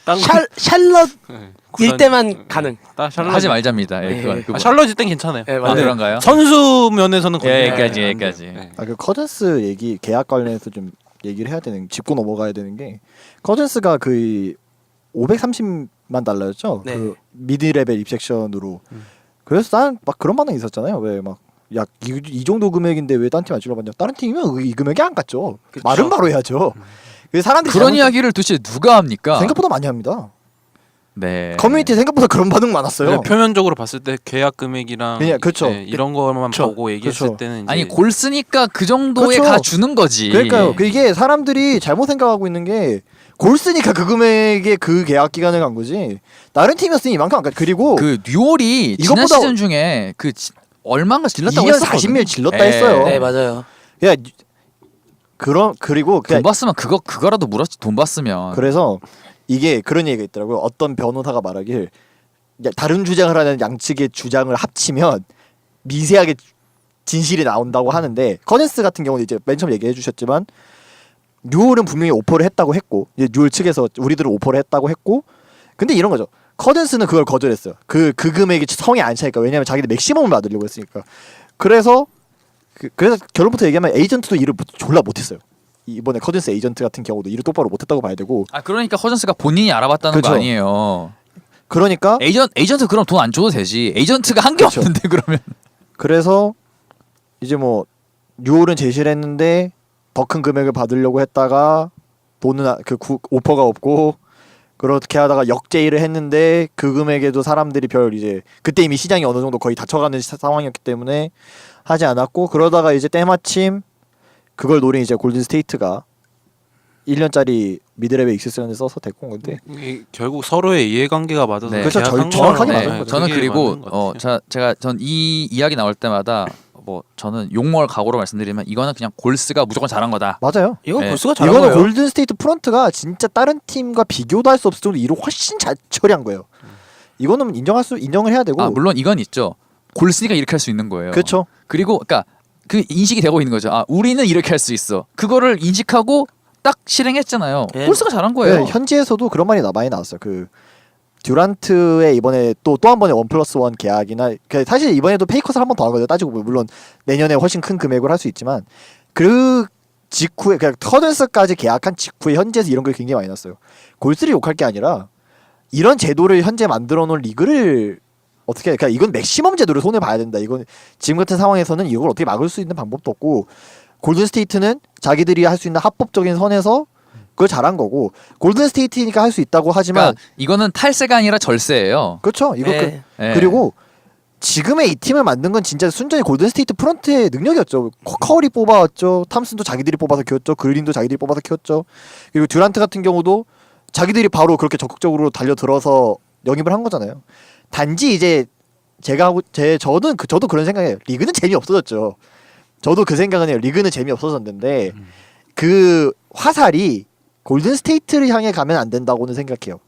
딴 거- 샬럿 네, 일 구단- 때만 가능. 샬럿 하지 말자입니다. 예, 네. 그건. 샬럿일 땐 괜찮아요. 네, 아, 맞아요. 그런가요? 선수 면에서는 예, 건드려요. 여기까지, 네, 안 여기까지. 돼요. 네. 아 그 커즌스 얘기 계약 관련해서 좀 얘기를 해야 되는 짚고 넘어가야 되는 게 커즌스가 그 530만 달러였죠. 네. 그 미드 레벨 입섹션으로. 그래서 난 막 그런 반응이 있었잖아요. 왜 막 야 이 정도 금액인데 왜 딴 팀 안 질러봤냐? 다른 팀이면 이 금액이 안 갔죠. 그쵸. 말은 바로 해야죠. 그래서 사람들이 그런 잘못- 이야기를 도대체 누가 합니까? 생각보다 많이 합니다. 네. 커뮤니티 생각보다 그런 반응 많았어요. 네, 표면적으로 봤을 때 계약 금액이랑 그냥 그쵸. 네, 이런 거만 그쵸. 보고 얘기했을 그쵸. 때는 이제 아니 골 쓰니까 그 정도에 그렇죠. 가 주는 거지. 그러니까요. 이게 사람들이 잘못 생각하고 있는 게 골 쓰니까 그 금액에 그 계약 기간을 간 거지. 다른 팀이었으니 이만큼 안 가. 그리고 그 뉴올이 지난 이것보다- 시즌 중에 그 얼마인가 질렀다고 2년 했었거든. 40mil 질렀다 예. 했어요. 네 맞아요. 야 그리고 돈 그냥 봤으면 그거라도 물었지. 돈 봤으면. 그래서 이게 그런 얘기가 있더라고요. 어떤 변호사가 말하길 다른 주장을 하는 양측의 주장을 합치면 미세하게 진실이 나온다고 하는데 커넨스 같은 경우는 이제 맨 처음 얘기해 주셨지만 뉴올은 분명히 오퍼를 했다고 했고 이제 뉴올 측에서 우리들은 오퍼를 했다고 했고 근데 이런 거죠. 커넨스는 그걸 거절했어요. 그 금액이 성에 안 차니까 왜냐면 자기들 맥시멈을 받으려고 했으니까. 그래서 그래서 결론부터 얘기하면 에이전트도 일을 졸라 못했어요. 이번에 커즌스 에이전트 같은 경우도 일을 똑바로 못했다고 봐야 되고. 아 그러니까 커즌스가 본인이 알아봤다는 그쵸. 거 아니에요. 그러니까 에이전트 그럼 돈 안 줘도 되지. 에이전트가 한 게 그쵸. 없는데 그러면. 그래서 이제 뭐 뉴올은 제시를 했는데 더 큰 금액을 받으려고 했다가 돈은 오퍼가 없고 그렇게 하다가 역제의를 했는데 그 금액에도 사람들이 별 이제 그때 이미 시장이 어느 정도 거의 닫혀가는 상황이었기 때문에 하지 않았고 그러다가 이제 때마침 그걸 노린 이제 골든 스테이트가 1년짜리 미드레벨 익스스런을 써서 데리고 온 건데 이게 결국 서로의 이해관계가 맞아서 네. 그렇죠. 계약한 정확하게 거라서 맞은 거죠. 저는 그게 그리고 맞는 것 같아요. 제가 전 이 이야기 나올 때마다 뭐 저는 욕먹을 각오로 말씀드리면 이거는 그냥 골스가 무조건 잘한 거다. 맞아요. 이건 네. 골스가 잘한 이거는 거예요. 골든 스테이트 프런트가 진짜 다른 팀과 비교도 할 수 없을 정도로 일을 훨씬 잘 처리한 거예요. 이거는 인정을 해야 되고. 아 물론 이건 있죠. 골스니까 이렇게 할 수 있는 거예요. 그렇죠. 그리고 그러니까 그 인식이 되고 있는 거죠. 아 우리는 이렇게 할 수 있어. 그거를 인식하고 딱 실행했잖아요. 네. 골스가 잘한 거예요. 네, 현지에서도 그런 말이 많이 나왔어요. 그 듀란트의 이번에 또 한 번의 1+1 계약이나 사실 이번에도 페이커스를 한 번 더 하거든요. 따지고 보면 물론 내년에 훨씬 큰 금액을 할 수 있지만 그 직후에 그냥 커든스까지 계약한 직후에 현지에서 이런 걸 굉장히 많이 났어요. 골스를 욕할 게 아니라 이런 제도를 현재 만들어 놓은 리그를 어떻게 그러니까 이건 맥시멈 제도를 손에 봐야 된다. 이건 지금 같은 상황에서는 이걸 어떻게 막을 수 있는 방법도 없고 골든 스테이트는 자기들이 할 수 있는 합법적인 선에서 그걸 잘한 거고 골든 스테이트니까 할 수 있다고 하지만 그러니까 이거는 탈세가 아니라 절세예요. 그렇죠. 이거 네. 네. 그리고 지금의 이 팀을 만든 건 진짜 순전히 골든 스테이트 프런트의 능력이었죠. 커리 뽑아왔죠. 탐슨도 자기들이 뽑아서 키웠죠. 그린도 자기들이 뽑아서 키웠죠. 그리고 듀란트 같은 경우도 자기들이 바로 그렇게 적극적으로 달려들어서 영입을 한 거잖아요. 단지 이제 저도 그런 생각이에요. 리그는 재미 없어졌죠. 저도 그 생각은 해요. 리그는 재미 없어졌는데 그 화살이 골든 스테이트를 향해 가면 안 된다고는 생각해요.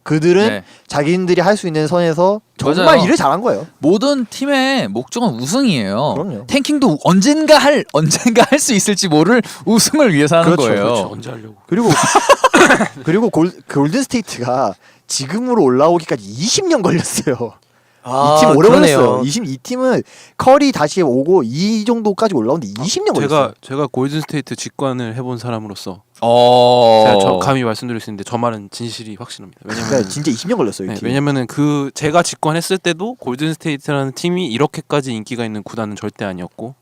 그들은 네. 자기들이 할 수 있는 선에서 정말 맞아요. 일을 잘한 거예요. 모든 팀의 목적은 우승이에요. 그럼요. 탱킹도 언젠가 할 수 있을지 모를 우승을 위해서 하는 그렇죠, 거예요. 그렇죠. 언제 하려고? 그리고 골든 스테이트가 지금으로 올라오기까지 20년 걸렸어요. 이 팀 오래 걸렸어요. 이 팀은 커리 다시 오고 이 정도까지 올라오는데 20년 걸렸어요. 제가 골든 스테이트 직관을 해본 사람으로서 어. 제가 저 감히 말씀드릴 수 있는데 저 말은 진실이 확실합니다. 왜냐면 그러니까 진짜 20년 걸렸어요. 이 네, 팀. 왜냐면은 그 제가 직관했을 때도 골든 스테이트라는 팀이 이렇게까지 인기가 있는 구단은 절대 아니었고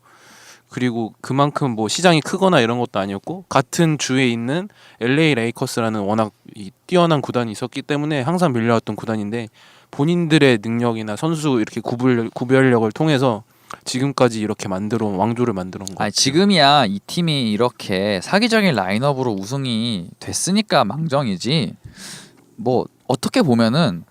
그리고 그만큼 뭐 시장이 크거나 이런 것도 아니었고 같은 주에 있는 LA 레이커스라는 워낙 뛰어난 구단이 있었기 때문에 항상 밀려왔던 구단인데 본인들의 능력이나 선수 이렇게 구별력을 통해서 지금까지 이렇게 왕조를 만들어 온 거. 아니 지금이야 이 팀이 이렇게 사기적인 라인업으로 우승이 됐으니까 망정이지. 뭐 어떻게 보면은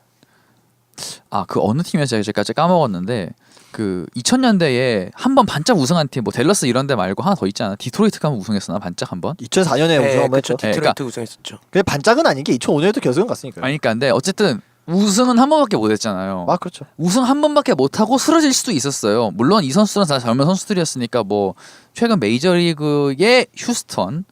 그 어느 팀이었지 제가 까먹었는데 그 2000년대에 한 번 반짝 우승한 팀 뭐 댈러스 이런 데 말고 하나 더 있잖아. 디트로이트가 한번 우승했었나 반짝 한 번? 2004년에 우승 한번 했죠. 네, 디트로이트 우승했었죠. 근데 반짝은 아닌 게 2005년에도 결승은 갔으니까요. 아니 그러니까 근데 어쨌든 우승은 한 번밖에 못 했잖아요. 아 그렇죠. 우승 한 번밖에 못 하고 쓰러질 수도 있었어요. 물론 이 선수들은 다 젊은 선수들이었으니까 뭐 최근 메이저리그의 휴스턴,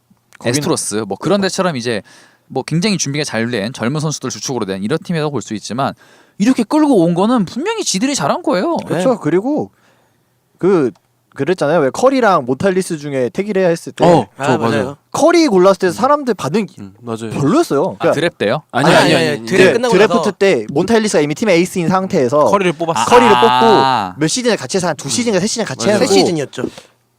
에스트로스 뭐 그런 데처럼 이제 뭐 굉장히 준비가 잘 된 젊은 선수들 주축으로 된 이런 팀이라고 볼 수 있지만 이렇게 끌고 온 거는 분명히 지들이 잘한 거예요. 그렇죠. 그리고 그랬잖아요. 왜 커리랑 모탈리스 중에 택일해야 했을 때 맞아요. 커리 골랐을 때 사람들 반응 맞아요. 별로였어요. 아 드랩 때요? 아니. 드래프트 끝나고 드래프트 나서 때 몬탈리스가 이미 팀의 에이스인 상태에서 커리를 뽑았어. 커리를 아. 뽑고 몇 시즌을 같이 해서 한 2시즌인가 3시즌 같이 맞아요. 해서 새 시즌이었죠.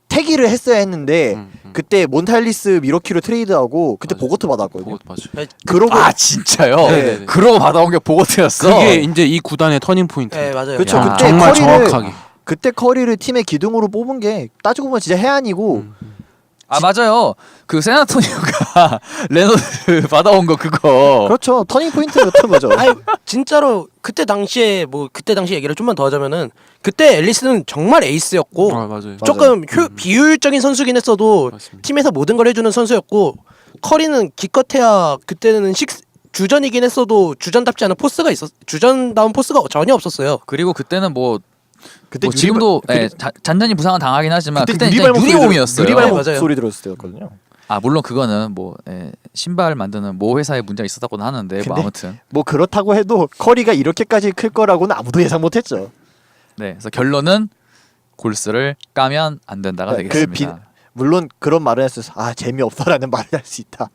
태기를 했어야 했는데 음. 그때 몬탈리스 미러키로 트레이드하고 그때 맞아요. 보고트 받았거든요. 맞아요. 그러고 아 진짜요? 네네네. 그러고 받아온 게 보고트였어. 그게 이제 이 구단의 터닝 포인트. 네 맞아요. 그쵸, 야. 그때 정말 커리를- 정확하게. 그때 커리를 팀의 기둥으로 뽑은 게 따지고 보면 진짜 해안이고 아 맞아요. 그 세나토니오가 레너드 받아온 거 그거. 그렇죠. 터닝 포인트였던 거죠. 아니 진짜로 그때 당시 얘기를 좀만 더 하자면은 그때 앨리스는 정말 에이스였고 맞아요. 조금 비효율적인 선수긴 했어도 맞습니다. 팀에서 모든 걸 해주는 선수였고 커리는 기껏해야 그때는 주전이긴 했어도 주전답지 않은 포스가 주전다운 포스가 전혀 없었어요. 그리고 그때는 뭐 그때 뭐 지금도 잔잔히 부상은 당하긴 하지만 그때 진짜 유리몸이었어요. 유리발목 네, 맞아요. 소리 들었을 때였거든요. 아 물론 그거는 뭐 신발 만드는 모 회사에 문제가 있었다고는 하는데 뭐 근데 아무튼 뭐 그렇다고 해도 커리가 이렇게까지 클 거라고는 아무도 예상 못했죠. 네 그래서 결론은 골스를 까면 안 된다가 되겠습니다. 물론 그런 말을 했어요. 아 재미없어라는 말을 할 수 있다.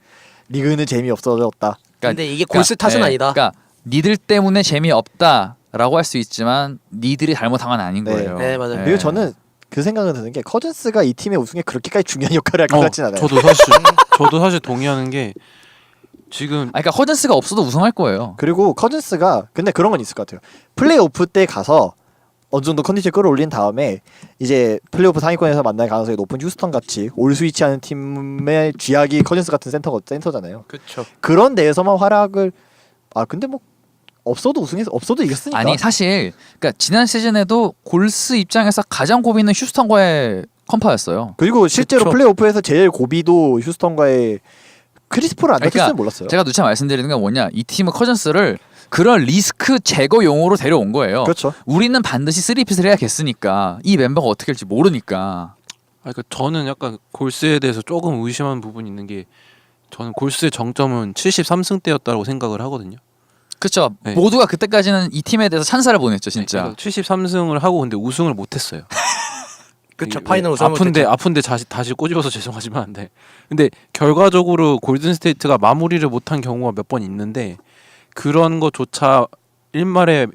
리그는 재미없어졌다. 근데 이게 골스 탓은 아니다. 그러니까 니들 때문에 재미없다라고 할 수 있지만 니들이 잘못한 건 아닌 네. 거예요. 네, 맞아요. 그리고 저는 그 생각은 드는 게 커즌스가 이 팀의 우승에 그렇게까지 중요한 역할을 할 것 같진 않아요. 저도 사실 동의하는 게 지금 그러니까 허전스가 없어도 우승할 거예요. 그리고 커즌스가 근데 그런 건 있을 것 같아요. 플레이오프 때 가서 어느 정도 컨디션 끌어올린 다음에 이제 플레이오프 상위권에서 만날 가능성이 높은 휴스턴 같이 올 스위치하는 팀의 쥐약이 커즌스 같은 센터잖아요. 그렇죠. 그런 데에서만 활약을 근데 뭐 없어도 이겼으니까. 아니 사실 그러니까 지난 시즌에도 골스 입장에서 가장 고비는 휴스턴과의 컴파였어요. 그리고 실제로 그쵸. 플레이오프에서 제일 고비도 휴스턴과의 크리스폴을 안 다쳤으면 몰랐어요. 제가 누차 말씀드리는 건 뭐냐, 이 팀은 커즌스를 그런 리스크 제거용으로 데려온 거예요. 그렇죠. 우리는 반드시 3핏을 해야겠으니까 이 멤버가 어떻게 할지 모르니까. 그러니까 저는 약간 골스에 대해서 조금 의심하는 부분이 있는 게 저는 골스의 정점은 73승 때였다고 생각을 하거든요. 그렇죠. 네. 모두가 그때까지는 이 팀에 대해서 찬사를 보냈죠, 진짜. 73승을 하고 근데 우승을 못했어요. 그쵸, 이게 파이널 우승을 아픈데 다시 꼬집어서 죄송하지만 네. 근데 결과적으로 골든 스테이트가 마무리를 못한 경우가 몇 번 있는데 그런 것조차 일말의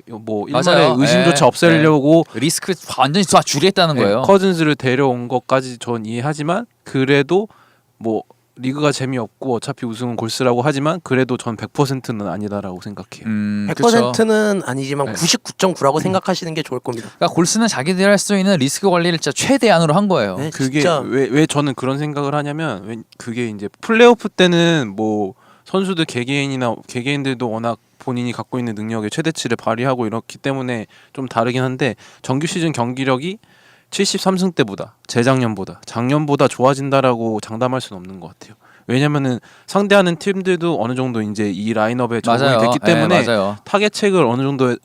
맞아요. 의심조차 예, 없애려고 리스크 완전히 다 줄이했다는 네, 거예요. 커즌스를 데려온 것까지 전 이해하지만 그래도 뭐 리그가 재미없고 어차피 우승은 골스라고 하지만 그래도 전 100%는 아니다라고 생각해요. 100%는 아니지만 네. 99.9라고 생각하시는 게 좋을 겁니다. 그러니까 골스는 자기들이 할 수 있는 리스크 관리를 진짜 최대한으로 한 거예요. 네, 그게 진짜. 왜 저는 그런 생각을 하냐면 그게 이제 플레이오프 때는 뭐 선수들 개개인들도 워낙 본인이 갖고 있는 능력의 최대치를 발휘하고 이렇기 때문에 좀 다르긴 한데 정규 시즌 경기력이 73승 때보다 재작년보다 작년보다 좋아진다라고 장담할 수는 없는 것 같아요. 왜냐면은 상대하는 팀들도 어느 정도 이제 이 라인업에 적응이 맞아요. 됐기 때문에 맞아요. 타겟책을 어느 정도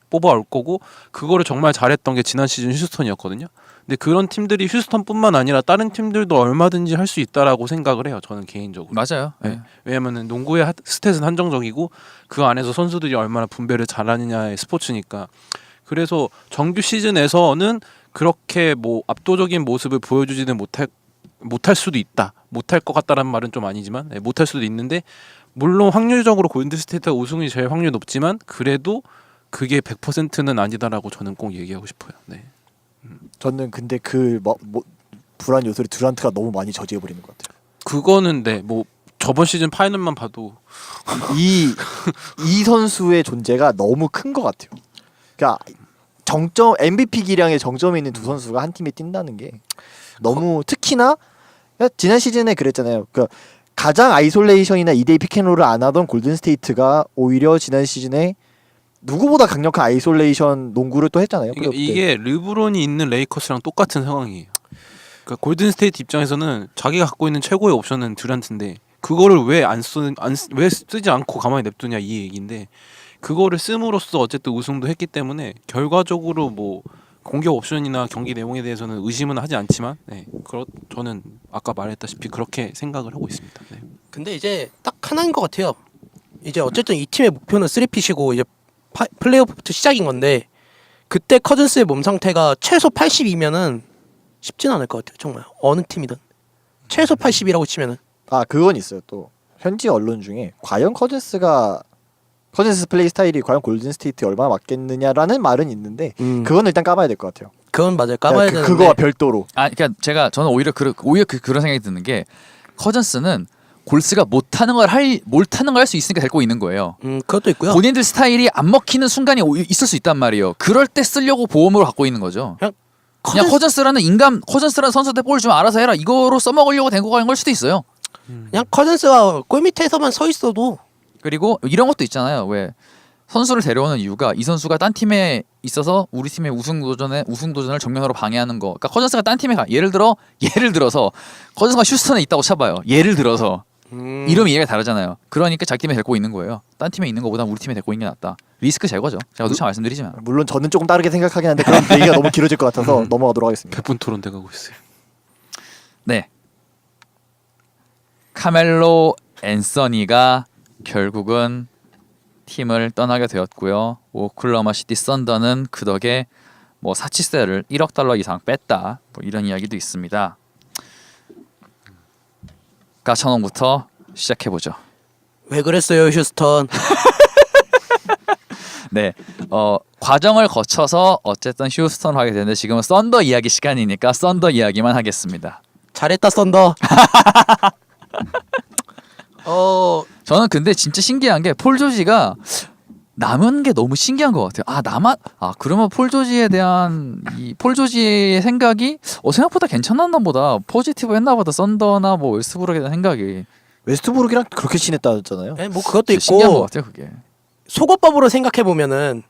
뽑아올 거고 그거를 정말 잘했던 게 지난 시즌 휴스턴이었거든요. 근데 그런 팀들이 휴스턴뿐만 아니라 다른 팀들도 얼마든지 할 수 있다라고 생각을 해요. 저는 개인적으로. 맞아요. 네. 왜냐면은 농구의 스탯은 한정적이고 그 안에서 선수들이 얼마나 분배를 잘하느냐의 스포츠니까. 그래서 정규 시즌에서는 그렇게 뭐 압도적인 모습을 보여주지는 못할 수도 있다. 못할 것 같다라는 말은 좀 아니지만 못할 수도 있는데 물론 확률적으로 골든스테이트가 우승이 제일 확률 높지만 그래도 그게 100%는 아니다라고 저는 꼭 얘기하고 싶어요. 네. 저는 근데 불안 요소를 듀란트가 너무 많이 저지해 버리는 것 같아요. 그거는 뭐 저번 시즌 파이널만 봐도 이 선수의 존재가 너무 큰 것 같아요. 그러니까 정점 MVP 기량의 정점에 있는 두 선수가 한 팀에 뛴다는 게 너무 특히나 지난 시즌에 그랬잖아요. 그러니까 가장 아이솔레이션이나 2대2 피켄롤을 안 하던 골든 스테이트가 오히려 지난 시즌에 누구보다 강력한 아이솔레이션 농구를 또 했잖아요. 이게 르브론이 있는 레이커스랑 똑같은 상황이에요. 그러니까 골든 스테이트 입장에서는 자기가 갖고 있는 최고의 옵션은 듀란트인데 그거를 왜 쓰지 않고 가만히 냅두냐 이 얘기인데 그거를 씀으로써 어쨌든 우승도 했기 때문에 결과적으로 뭐 공격 옵션이나 경기 내용에 대해서는 의심은 하지 않지만 저는 아까 말했다시피 그렇게 생각을 하고 있습니다. 네. 근데 이제 딱 하나인 것 같아요. 이제 어쨌든 이 팀의 목표는 3핏이고 이제 플레이오프부터 시작인 건데 그때 커즌스의 몸 상태가 최소 80이면은 쉽진 않을 것 같아요. 정말 어느 팀이든 최소 80이라고 치면은 그건 있어요. 또 현지 언론 중에 과연 커즌스 플레이 스타일이 과연 골든 스테이트에 얼마나 맞겠느냐라는 말은 있는데 그건 일단 까봐야 될 것 같아요. 그건 맞아요. 까봐야 되는데 그거와 별도로. 그러니까 저는 오히려 그런 생각이 드는 게 커즌스는 골스가 못하는 걸 할 수 있으니까 데리고 있는 거예요. 그것도 있고요. 본인들 스타일이 안 먹히는 순간이 있을 수 있단 말이에요. 그럴 때 쓰려고 보험으로 갖고 있는 거죠. 그냥 커즌스라는 선수한테 볼 좀 알아서 해라. 이거로 써먹으려고 데리고 가는 걸 수도 있어요. 그냥 커즌스가 골 밑에서만 서 있어도 그리고 이런 것도 있잖아요. 왜 선수를 데려오는 이유가 이 선수가 딴 팀에 있어서 우리 팀의 우승 도전을 정면으로 방해하는 거. 그러니까 커즌스가 딴 팀에 예를 들어서 커즌스가 휴스턴에 있다고 쳐봐요. 예를 들어서 이름 이해가 다르잖아요. 그러니까 자기 팀에 데리고 있는 거예요. 딴 팀에 있는 것보다 우리 팀에 데리고 있는 게 낫다. 리스크 제거죠. 제가 누차 말씀드리지만. 물론 저는 조금 다르게 생각하긴 한데 그런 얘기가 너무 길어질 것 같아서 넘어가도록 하겠습니다. 100분 토론 돼가고 있어요. 네. 카멜로 앤서니가 결국은 팀을 떠나게 되었고요. 오클라호마 시티 썬더는 그 덕에 뭐 사치세를 1억 달러 이상 뺐다. 뭐 이런 이야기도 있습니다. 가찬홍부터 시작해 보죠. 왜 그랬어요, 휴스턴? 네, 과정을 거쳐서 어쨌든 휴스턴을 하게 되는데 지금은 썬더 이야기 시간이니까 썬더 이야기만 하겠습니다. 잘했다, 썬더. 저는 근데 진짜 신기한 게 폴 조지가 남은 게 너무 신기한 것 같아요. 그러면 폴 조지에 대한 이 폴 조지의 생각이 생각보다 괜찮았나 보다. 포지티브 했나 보다. 썬더나 뭐 웨스트브룩에 대한 생각이 웨스트브룩이랑 그렇게 친했다잖아요. 네, 뭐 그것도 신기한 것 있고 같아요. 그게. 속어법으로 생각해 보면은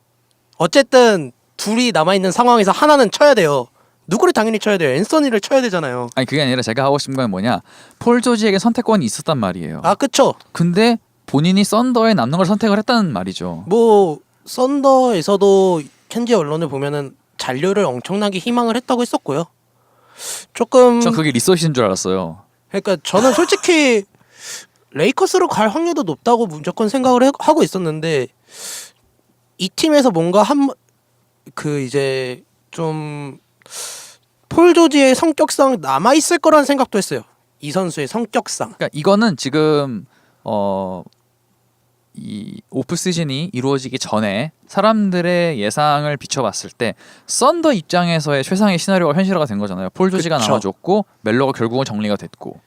어쨌든 둘이 남아 있는 상황에서 하나는 쳐야 돼요. 누구를 당연히 쳐야 돼요. 앤서니를 쳐야 되잖아요. 아니 그게 아니라 제가 하고 싶은 건 뭐냐. 폴 조지에게 선택권이 있었단 말이에요. 아, 그쵸. 근데 본인이 썬더에 남는 걸 선택을 했다는 말이죠. 뭐 썬더에서도 현지 언론을 보면은 잔류를 엄청나게 희망을 했다고 했었고요. 조금 전 그게 리서치인 줄 알았어요. 그러니까 저는 솔직히 레이커스로 갈 확률도 높다고 무조건 생각을 하고 있었는데 이 팀에서 뭔가 이제 좀 폴 조지의 성격상 남아 있을 거라는 생각도 했어요. 이 선수의 성격상. 그러니까 이거는 지금 이 오프 시즌이 이루어지기 전에 사람들의 예상을 비춰봤을 때 썬더 입장에서의 최상의 시나리오가 현실화가 된 거잖아요. 폴 조지가 그쵸. 남아줬고 멜로가 결국은 정리가 됐고.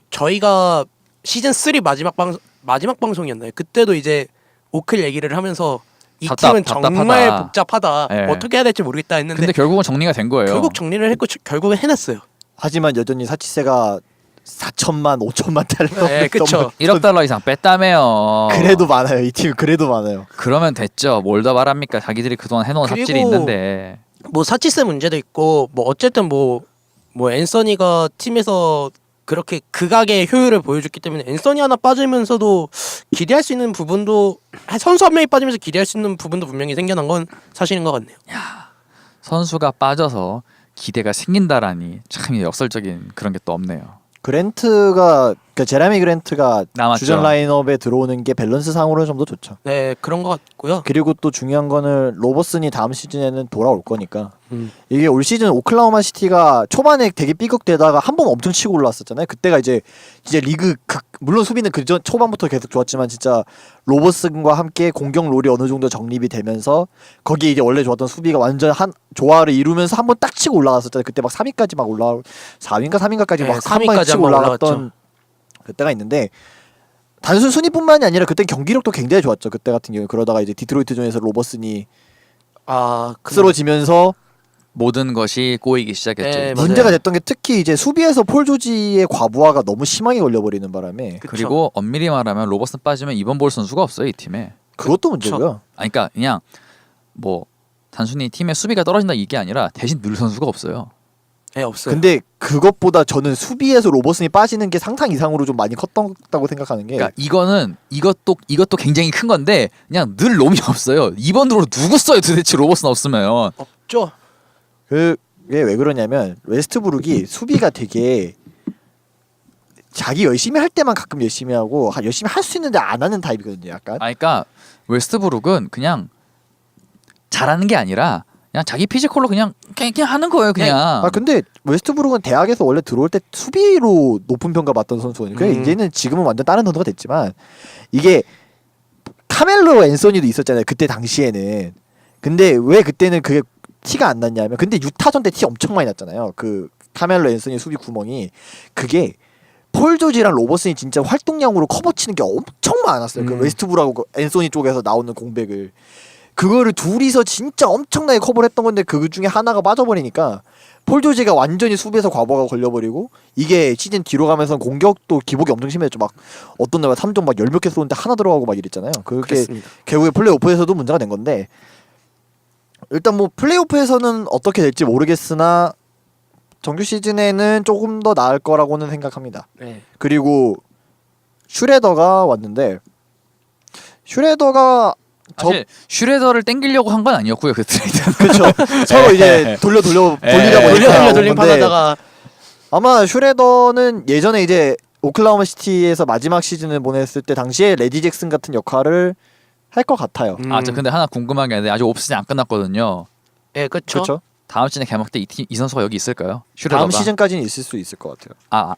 저희가 시즌 3 마지막 방송이었나요? 그때도 이제 오클 얘기를 하면서 이 팀은 답답하다. 정말 복잡하다. 네. 어떻게 해야 될지 모르겠다 했는데 근데 결국은 정리가 된 거예요. 결국 정리를 했고 결국은 해냈어요. 하지만 여전히 사치세가 4천만, 5천만 달러. 네, 그쵸. 1억 달러 이상 뺐다며요. 그래도 많아요. 이 팀 그래도 많아요. 그러면 됐죠. 뭘 더 바랍니까? 자기들이 그동안 해놓은 그리고 삽질이 있는데. 뭐 사치세 문제도 있고 뭐 어쨌든 뭐 앤서니가 팀에서 그렇게 극악의 효율을 보여줬기 때문에 앤서니 하나 빠지면서도 기대할 수 있는 부분도 선수 한 명이 빠지면서 기대할 수 있는 부분도 분명히 생겨난 건 사실인 것 같네요. 선수가 빠져서 기대가 생긴다라니 참 역설적인 그런 게 또 없네요. 제레미 그랜트가 남았죠. 주전 라인업에 들어오는 게 밸런스 상으로는 좀 더 좋죠. 네, 그런 것 같고요. 그리고 또 중요한 거는 로버슨이 다음 시즌에는 돌아올 거니까 음. 이게 올 시즌 오클라호마 시티가 초반에 되게 삐걱대다가 한 번 엄청 치고 올라왔었잖아요. 그때가 이제 리그 물론 수비는 그전 초반부터 계속 좋았지만 진짜 로버슨과 함께 공격 롤이 어느 정도 정립이 되면서 거기에 이제 원래 좋았던 수비가 완전 한 조화를 이루면서 한 번 딱 치고 올라갔었잖아요. 그때 막 3위까지 막 4위인가 3위인가까지 네, 막 한 3위까지 번 치고 한번 올라갔던 올라갔죠. 그때가 있는데 단순 순위뿐만이 아니라 그때 경기력도 굉장히 좋았죠. 그때 같은 경우 그러다가 이제 디트로이트전에서 로버슨이 쓰러지면서 모든 것이 꼬이기 시작했죠. 네, 문제가 맞아요. 됐던 게 특히 이제 수비에서 폴 조지의 과부하가 너무 심하게 걸려버리는 바람에 그쵸. 그리고 엄밀히 말하면 로버슨 빠지면 이번 볼 선수가 없어요 이 팀에. 그것도 문제고요. 그러니까 그냥 뭐 단순히 팀의 수비가 떨어진다 이게 아니라 대신 늘 선수가 없어요. 네, 없어요. 근데 그것보다 저는 수비에서 로버슨이 빠지는 게 상상 이상으로 좀 많이 컸다고 생각하는 게 그러니까 이것도 굉장히 큰 건데 그냥 늘 롬이 없어요. 이번 으로 누구 써요 도대체 로버슨 없으면. 없죠. 그게 왜 그러냐면 웨스트브룩이 수비가 되게 자기 열심히 할 때만 가끔 열심히 하고 열심히 할 수 있는데 안 하는 타입이거든요. 약간. 그러니까 웨스트브룩은 그냥 잘하는 게 아니라 그냥 자기 피지컬로 그냥 하는 거예요 그냥. 근데 웨스트브룩은 대학에서 원래 들어올 때 수비로 높은 평가 받던 선수거든요. 그래 이제는 지금은 완전 다른 선수가 됐지만 이게 카멜로 앤서니도 있었잖아요. 그때 당시에는. 근데 왜 그때는 그게 티가 안 났냐면 근데 유타전 때 티 엄청 많이 났잖아요. 그 카멜로 앤서니 수비 구멍이 그게 폴 조지랑 로버슨이 진짜 활동량으로 커버 치는 게 엄청 많았어요. 그 웨스트브룩하고 앤서니 쪽에서 나오는 공백을 그거를 둘이서 진짜 엄청나게 커버를 했던 건데 그 중에 하나가 빠져버리니까 폴 조지가 완전히 수비에서 과부하가 걸려버리고 이게 시즌 뒤로 가면서 공격도 기복이 엄청 심했죠. 막 어떤 날 3점 막 10몇 개 쏘는데 하나 들어가고 막 이랬잖아요. 그게 그렇습니다. 결국에 플레이오프에서도 문제가 된 건데 일단 뭐 플레이오프에서는 어떻게 될지 모르겠으나 정규 시즌에는 조금 더 나을 거라고는 생각합니다. 네. 그리고 슈레더가 왔는데 슈레더가 사실 슈레더를 땡기려고 한 건 아니었고요 그 트레이드. 그렇죠. 서로 이제 돌리다 보니까 돌림 온 건데 판하다가 아마 슈레더는 예전에 이제 오클라호마 시티에서 마지막 시즌을 보냈을 때 당시에 레디 잭슨 같은 역할을 할 것 같아요. 저 근데 하나 궁금한 게 있는데 아직 옵시즌 안 끝났거든요. 예, 그렇죠. 그렇죠. 다음 시즌 개막 때 이 선수가 여기 있을까요? 슈레더가. 다음 시즌까지는 있을 수 있을 것 같아요.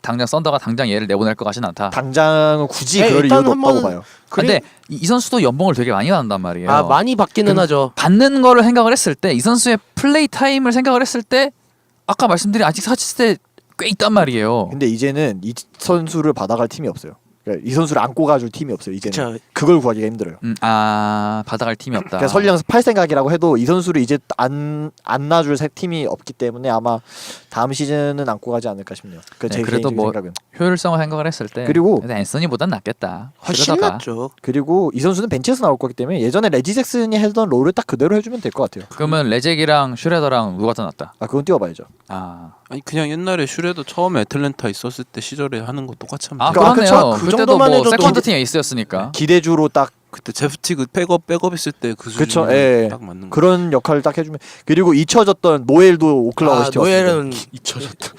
당장 썬더가 당장 얘를 내보낼 것 같진 않다. 당장은 굳이 네, 그럴 일단 이유도 없다고 한번 봐요. 근데 이 선수도 연봉을 되게 많이 받는단 말이에요. 많이 받기는 하죠. 받는 거를 생각을 했을 때 이 선수의 플레이 타임을 생각을 했을 때 아까 말씀드린 아직 사치스테 꽤 있단 말이에요. 근데 이제는 이 선수를 받아갈 팀이 없어요. 그러니까 이 선수를 안고 가줄 팀이 없어요. 이제는 그쵸. 그걸 구하기가 힘들어요. 받아갈 팀이 없다. 그러니까 설령 팔 생각이라고 해도 이 선수를 이제 안 놔줄 팀이 없기 때문에 아마 다음 시즌은 안고 가지 않을까 싶네요. 제 그래도 개인적인 뭐 생각은. 효율성을 생각을 했을 때 그리고 앤서니보단 낫겠다. 훨씬 슈레더가. 낫죠. 그리고 이 선수는 벤치에서 나올 거기 때문에 예전에 레지 잭슨이 했던 롤을 딱 그대로 해주면 될 것 같아요. 그러면 레잭이랑 슈레더랑 누가 더 낫다? 그건 뛰어봐야죠. 아니 그냥 옛날에 슈레더 처음에 애틀랜타 있었을 때 시절에 하는 거 똑같이 하면 그러니까 그러네요. 그쵸? 그 그때도 정도만 뭐 해줘도 세컨드 팀 에이스였으니까. 기대주로 딱 그때 제프티그 백업 있을 때 그 그쵸, 수준이 예. 딱 맞는 거. 그런 역할을 딱 해주면 그리고 잊혀졌던 노엘도 오클라호마 시티 왔습니다. 노엘은 잊혀졌다.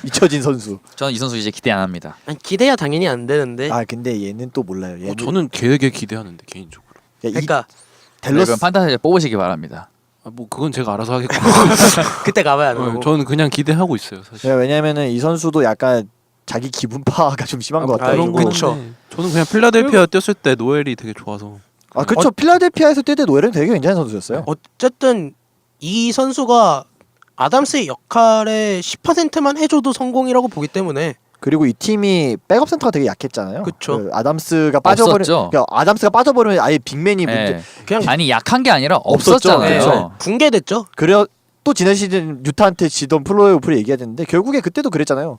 잊혀진 선수. 저는 이 선수 이제 기대 안 합니다. 기대야 당연히 안 되는데. 근데 얘는 또 몰라요. 얘는 저는 되게 기대하는데 개인적으로. 그러니까 델러스 그럼 판타지에 뽑으시기 바랍니다. 뭐 그건 제가 알아서 하겠고. 그때 가봐야 하는 거. 저는 그냥 기대하고 있어요 사실. 왜냐면은 이 선수도 약간 자기 기분 파가 좀 심한 것 같아요. 그런 그리고- 그쵸. 저는 그냥 필라델피아 뛰었을 때 노엘이 되게 좋아서. 그렇죠. 필라델피아에서 뛸 때 노엘은 되게 괜찮은 선수였어요. 어쨌든 이 선수가 아담스의 역할의 10%만 해줘도 성공이라고 보기 때문에 그리고 이 팀이 백업 센터가 되게 약했잖아요. 그쵸. 그 아담스가 빠져버리면 없었죠. 그러니까 아담스가 빠져버리면 아예 빅맨이 문제. 예. 그냥 아니 약한 게 아니라 없었죠. 없었잖아요. 그쵸. 붕괴됐죠. 그래 또 지난 시즌 유타한테 지던 플레이오프를 얘기해야 되는데 결국에 그때도 그랬잖아요.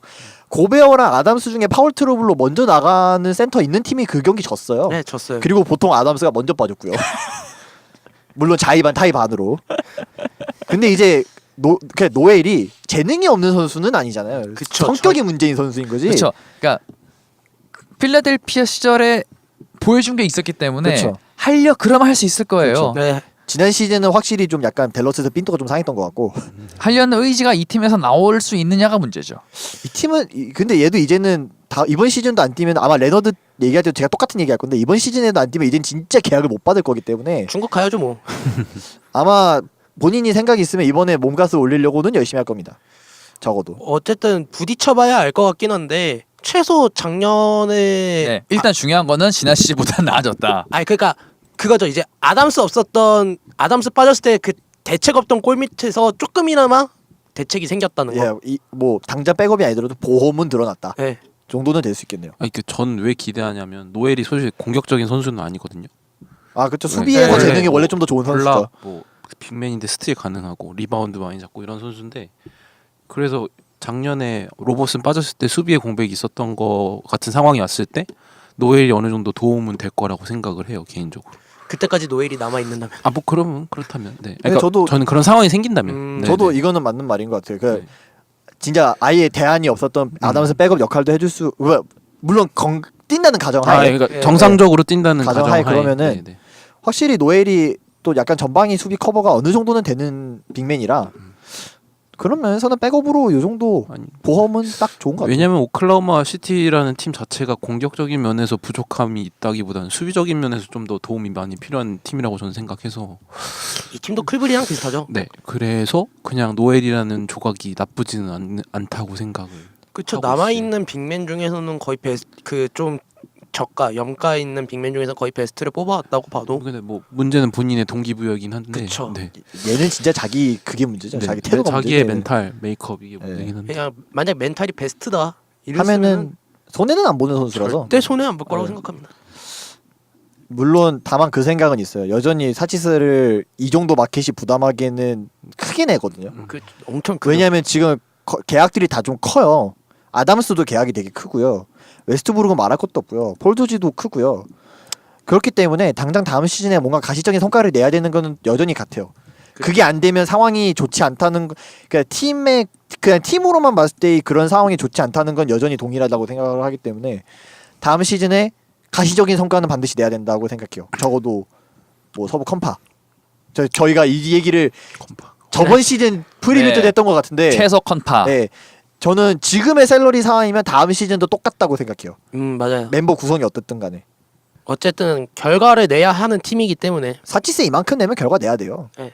고베어랑 아담스 중에 파울 트러블로 먼저 나가는 센터 있는 팀이 그 경기 졌어요. 네, 졌어요. 그리고 보통 아담스가 먼저 빠졌고요. 물론 자의반 타의반으로. 근데 이제 노엘이 재능이 없는 선수는 아니잖아요. 그쵸. 성격이 문제인 선수인 거지. 그렇죠. 그러니까 필라델피아 시절에 보여준 게 있었기 때문에 그쵸. 그러면 할 수 있을 거예요. 네. 지난 시즌은 확실히 좀 약간 댈러스에서 핀도가 좀 상했던 것 같고 하려는 의지가 이 팀에서 나올 수 있느냐가 문제죠. 이 팀은 근데 얘도 이제는 이번 시즌도 안 뛰면 아마 레너드 얘기할 때도 제가 똑같은 얘기할 건데 이번 시즌에도 안 뛰면 이젠 진짜 계약을 못 받을 거기 때문에 중국 가야죠 뭐. 아마 본인이 생각이 있으면 이번에 몸값을 올리려고는 열심히 할 겁니다. 적어도. 어쨌든 부딪혀봐야 알 것 같긴 한데 최소 작년에 네, 일단 중요한 거는 지난 시즌보다 나아졌다. 그러니까 그거죠. 이제 아담스 빠졌을 때 그 대책 없던 골 밑에서 조금이나마 대책이 생겼다는 거. 뭐 당장 백업이 아니더라도 보험은 늘어났다. 네. 정도는 될 수 있겠네요. 아니 전 왜 기대하냐면 노엘이 솔직히 공격적인 선수는 아니거든요. 그렇죠. 수비에서 네. 재능이 원래 좀 더 좋은 선수죠. 콜라 뭐 빅맨인데 스틸 가능하고 리바운드 많이 잡고 이런 선수인데 그래서 작년에 로버슨 빠졌을 때 수비에 공백이 있었던 거 같은 상황이 왔을 때 노엘이 어느 정도 도움은 될 거라고 생각을 해요 개인적으로. 그때까지 노엘이 남아 있는다면. 뭐 그러면 그렇다면 네. 네, 그러니까 저는 그런 상황이 생긴다면. 네, 저도 네. 이거는 맞는 말인 것 같아요. 네. 진짜 아예 대안이 없었던 아담스 백업 역할도 해줄 수 물론 뛴다는 가정하에 그러니까 예, 정상적으로 뛴다는 가정하에 가정하에 그러면은 네, 네. 확실히 노엘이 또 약간 전방위 수비 커버가 어느 정도는 되는 빅맨이라 그런 면에서는 백업으로 요 정도 아니, 보험은 딱 좋은 것 같아요. 왜냐면 오클라호마 시티라는 팀 자체가 공격적인 면에서 부족함이 있다기보다는 수비적인 면에서 좀 더 도움이 많이 필요한 팀이라고 저는 생각해서 이 팀도 클브리랑 비슷하죠. 네 그래서 그냥 노엘이라는 조각이 나쁘지는 않다고 생각을 그쵸. 하고 남아 있어요. 있는 빅맨 중에서는 거의 좀 염가 있는 빅맨 중에서 거의 베스트를 뽑아왔다고 봐도. 근데 뭐 문제는 본인의 동기부여이긴 한데 그쵸. 네. 얘는 진짜 자기 그게 문제죠. 네. 자기 태도가 자기의 문제지. 멘탈 메이크업 이게 네. 문제긴 한데 그냥 만약 멘탈이 베스트다 하면은 손해는 안 보는 선수라서 절대 손해 안 볼 거라고 네. 생각합니다. 물론 다만 그 생각은 있어요. 여전히 사치스를 이 정도 마켓이 부담하기에는 크게 내거든요. 그 엄청 크죠. 왜냐하면 지금 계약들이 다 좀 커요. 아담스도 계약이 되게 크고요. 웨스트브룩은 말할 것도 없고요. 폴 조지도 크고요. 그렇기 때문에 당장 다음 시즌에 뭔가 가시적인 성과를 내야 되는 거는 여전히 같아요. 그게 안 되면 상황이 좋지 않다는 그러니까 그냥 팀으로만 봤을 때 그런 상황이 좋지 않다는 건 여전히 동일하다고 생각을 하기 때문에 다음 시즌에 가시적인 성과는 반드시 내야 된다고 생각해요. 적어도 뭐 서부 컴파. 저희가 이 얘기를 저번 시즌 프리뷰 때 네. 했던 것 같은데 최소 컨파. 네. 저는 지금의 샐러리 상황이면 다음 시즌도 똑같다고 생각해요. 맞아요. 멤버 구성이 어떻든 간에. 어쨌든 결과를 내야 하는 팀이기 때문에 사치세 이만큼 내면 결과 내야 돼요. 네.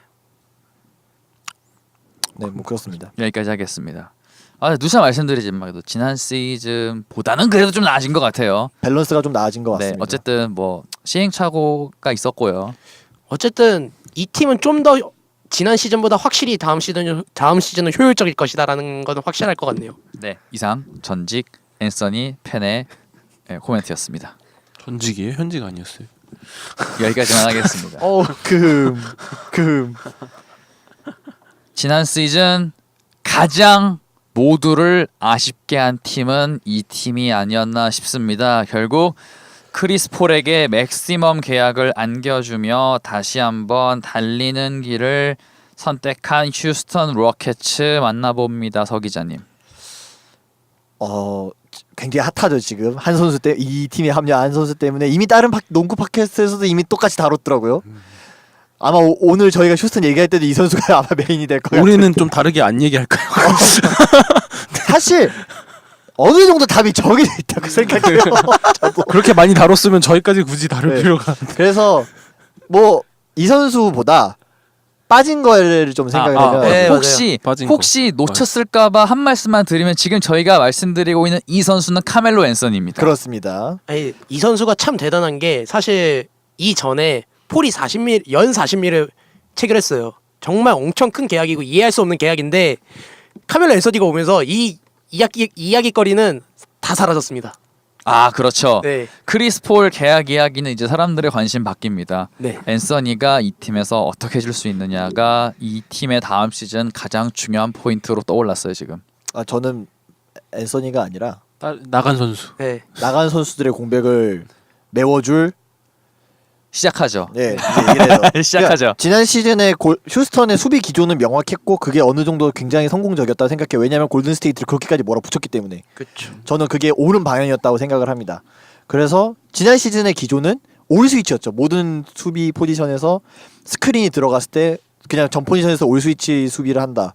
네, 뭐 그렇습니다. 여기까지 하겠습니다. 누차 말씀드리지만 그래도 지난 시즌보다는 그래도 좀 나아진 것 같아요. 밸런스가 좀 나아진 것 네, 같습니다. 어쨌든 뭐 시행착오가 있었고요. 어쨌든 이 팀은 좀 더 지난 시즌보다 확실히 다음 시즌은 효율적일 것이다라는 건 확실할 것 같네요. 네, 이상 전직 앤서니 팬의 코멘트였습니다. 전직이에요? 현직 아니었어요? 여기까지만 하겠습니다. 금. 지난 시즌 가장 모두를 아쉽게 한 팀은 이 팀이 아니었나 싶습니다. 결국 크리스 폴에게 맥시멈 계약을 안겨주며 다시 한번 달리는 길을 선택한 휴스턴 로켓츠 만나봅니다. 서 기자님. 굉장히 핫하죠 지금 한 선수 때 이 팀에 합류한 한 선수 때문에 이미 다른 농구 팟캐스트에서도 이미 똑같이 다뤘더라고요. 아마 오늘 저희가 휴스턴 얘기할 때도 이 선수가 아마 메인이 될 거예요. 우리는 좀 다르게 안 얘기할까요? 사실 어느 정도 답이 정해져 있다고 생각해요. 저도. 그렇게 많이 다뤘으면 저희까지 굳이 다룰 네. 필요가 그래서 뭐 이 선수보다 빠진 거를 좀 생각을 하면 네, 혹시 빠진 혹시 놓쳤을까봐 한 말씀만 드리면 지금 저희가 말씀드리고 있는 이 선수는 카멜로 앤서니입니다. 그렇습니다. 아니, 이 선수가 참 대단한 게 사실 이전에 폴이 40밀 연 40밀을 체결했어요. 정말 엄청 큰 계약이고 이해할 수 없는 계약인데 카멜로 앤서니가 오면서 이 이야기거리는 다 사라졌습니다. 아 그렇죠. 네. 크리스 폴 계약 이야기는 이제 사람들의 관심 바뀝니다. 네. 앤서니가 이 팀에서 어떻게 해줄 수 있느냐가 이 팀의 다음 시즌 가장 중요한 포인트로 떠올랐어요 지금. 저는 앤서니가 아니라 나간 선수. 네. 나간 선수들의 공백을 메워줄 시작하죠. 네, 이래서. 시작하죠. 그러니까 지난 시즌에 휴스턴의 수비 기조는 명확했고 그게 어느 정도 굉장히 성공적이었다고 생각해요. 왜냐하면 골든 스테이트를 그렇게까지 몰아붙였기 때문에. 그렇죠. 저는 그게 옳은 방향이었다고 생각을 합니다. 그래서 지난 시즌의 기조는 올 스위치였죠. 모든 수비 포지션에서 스크린이 들어갔을 때 그냥 전 포지션에서 올 스위치 수비를 한다.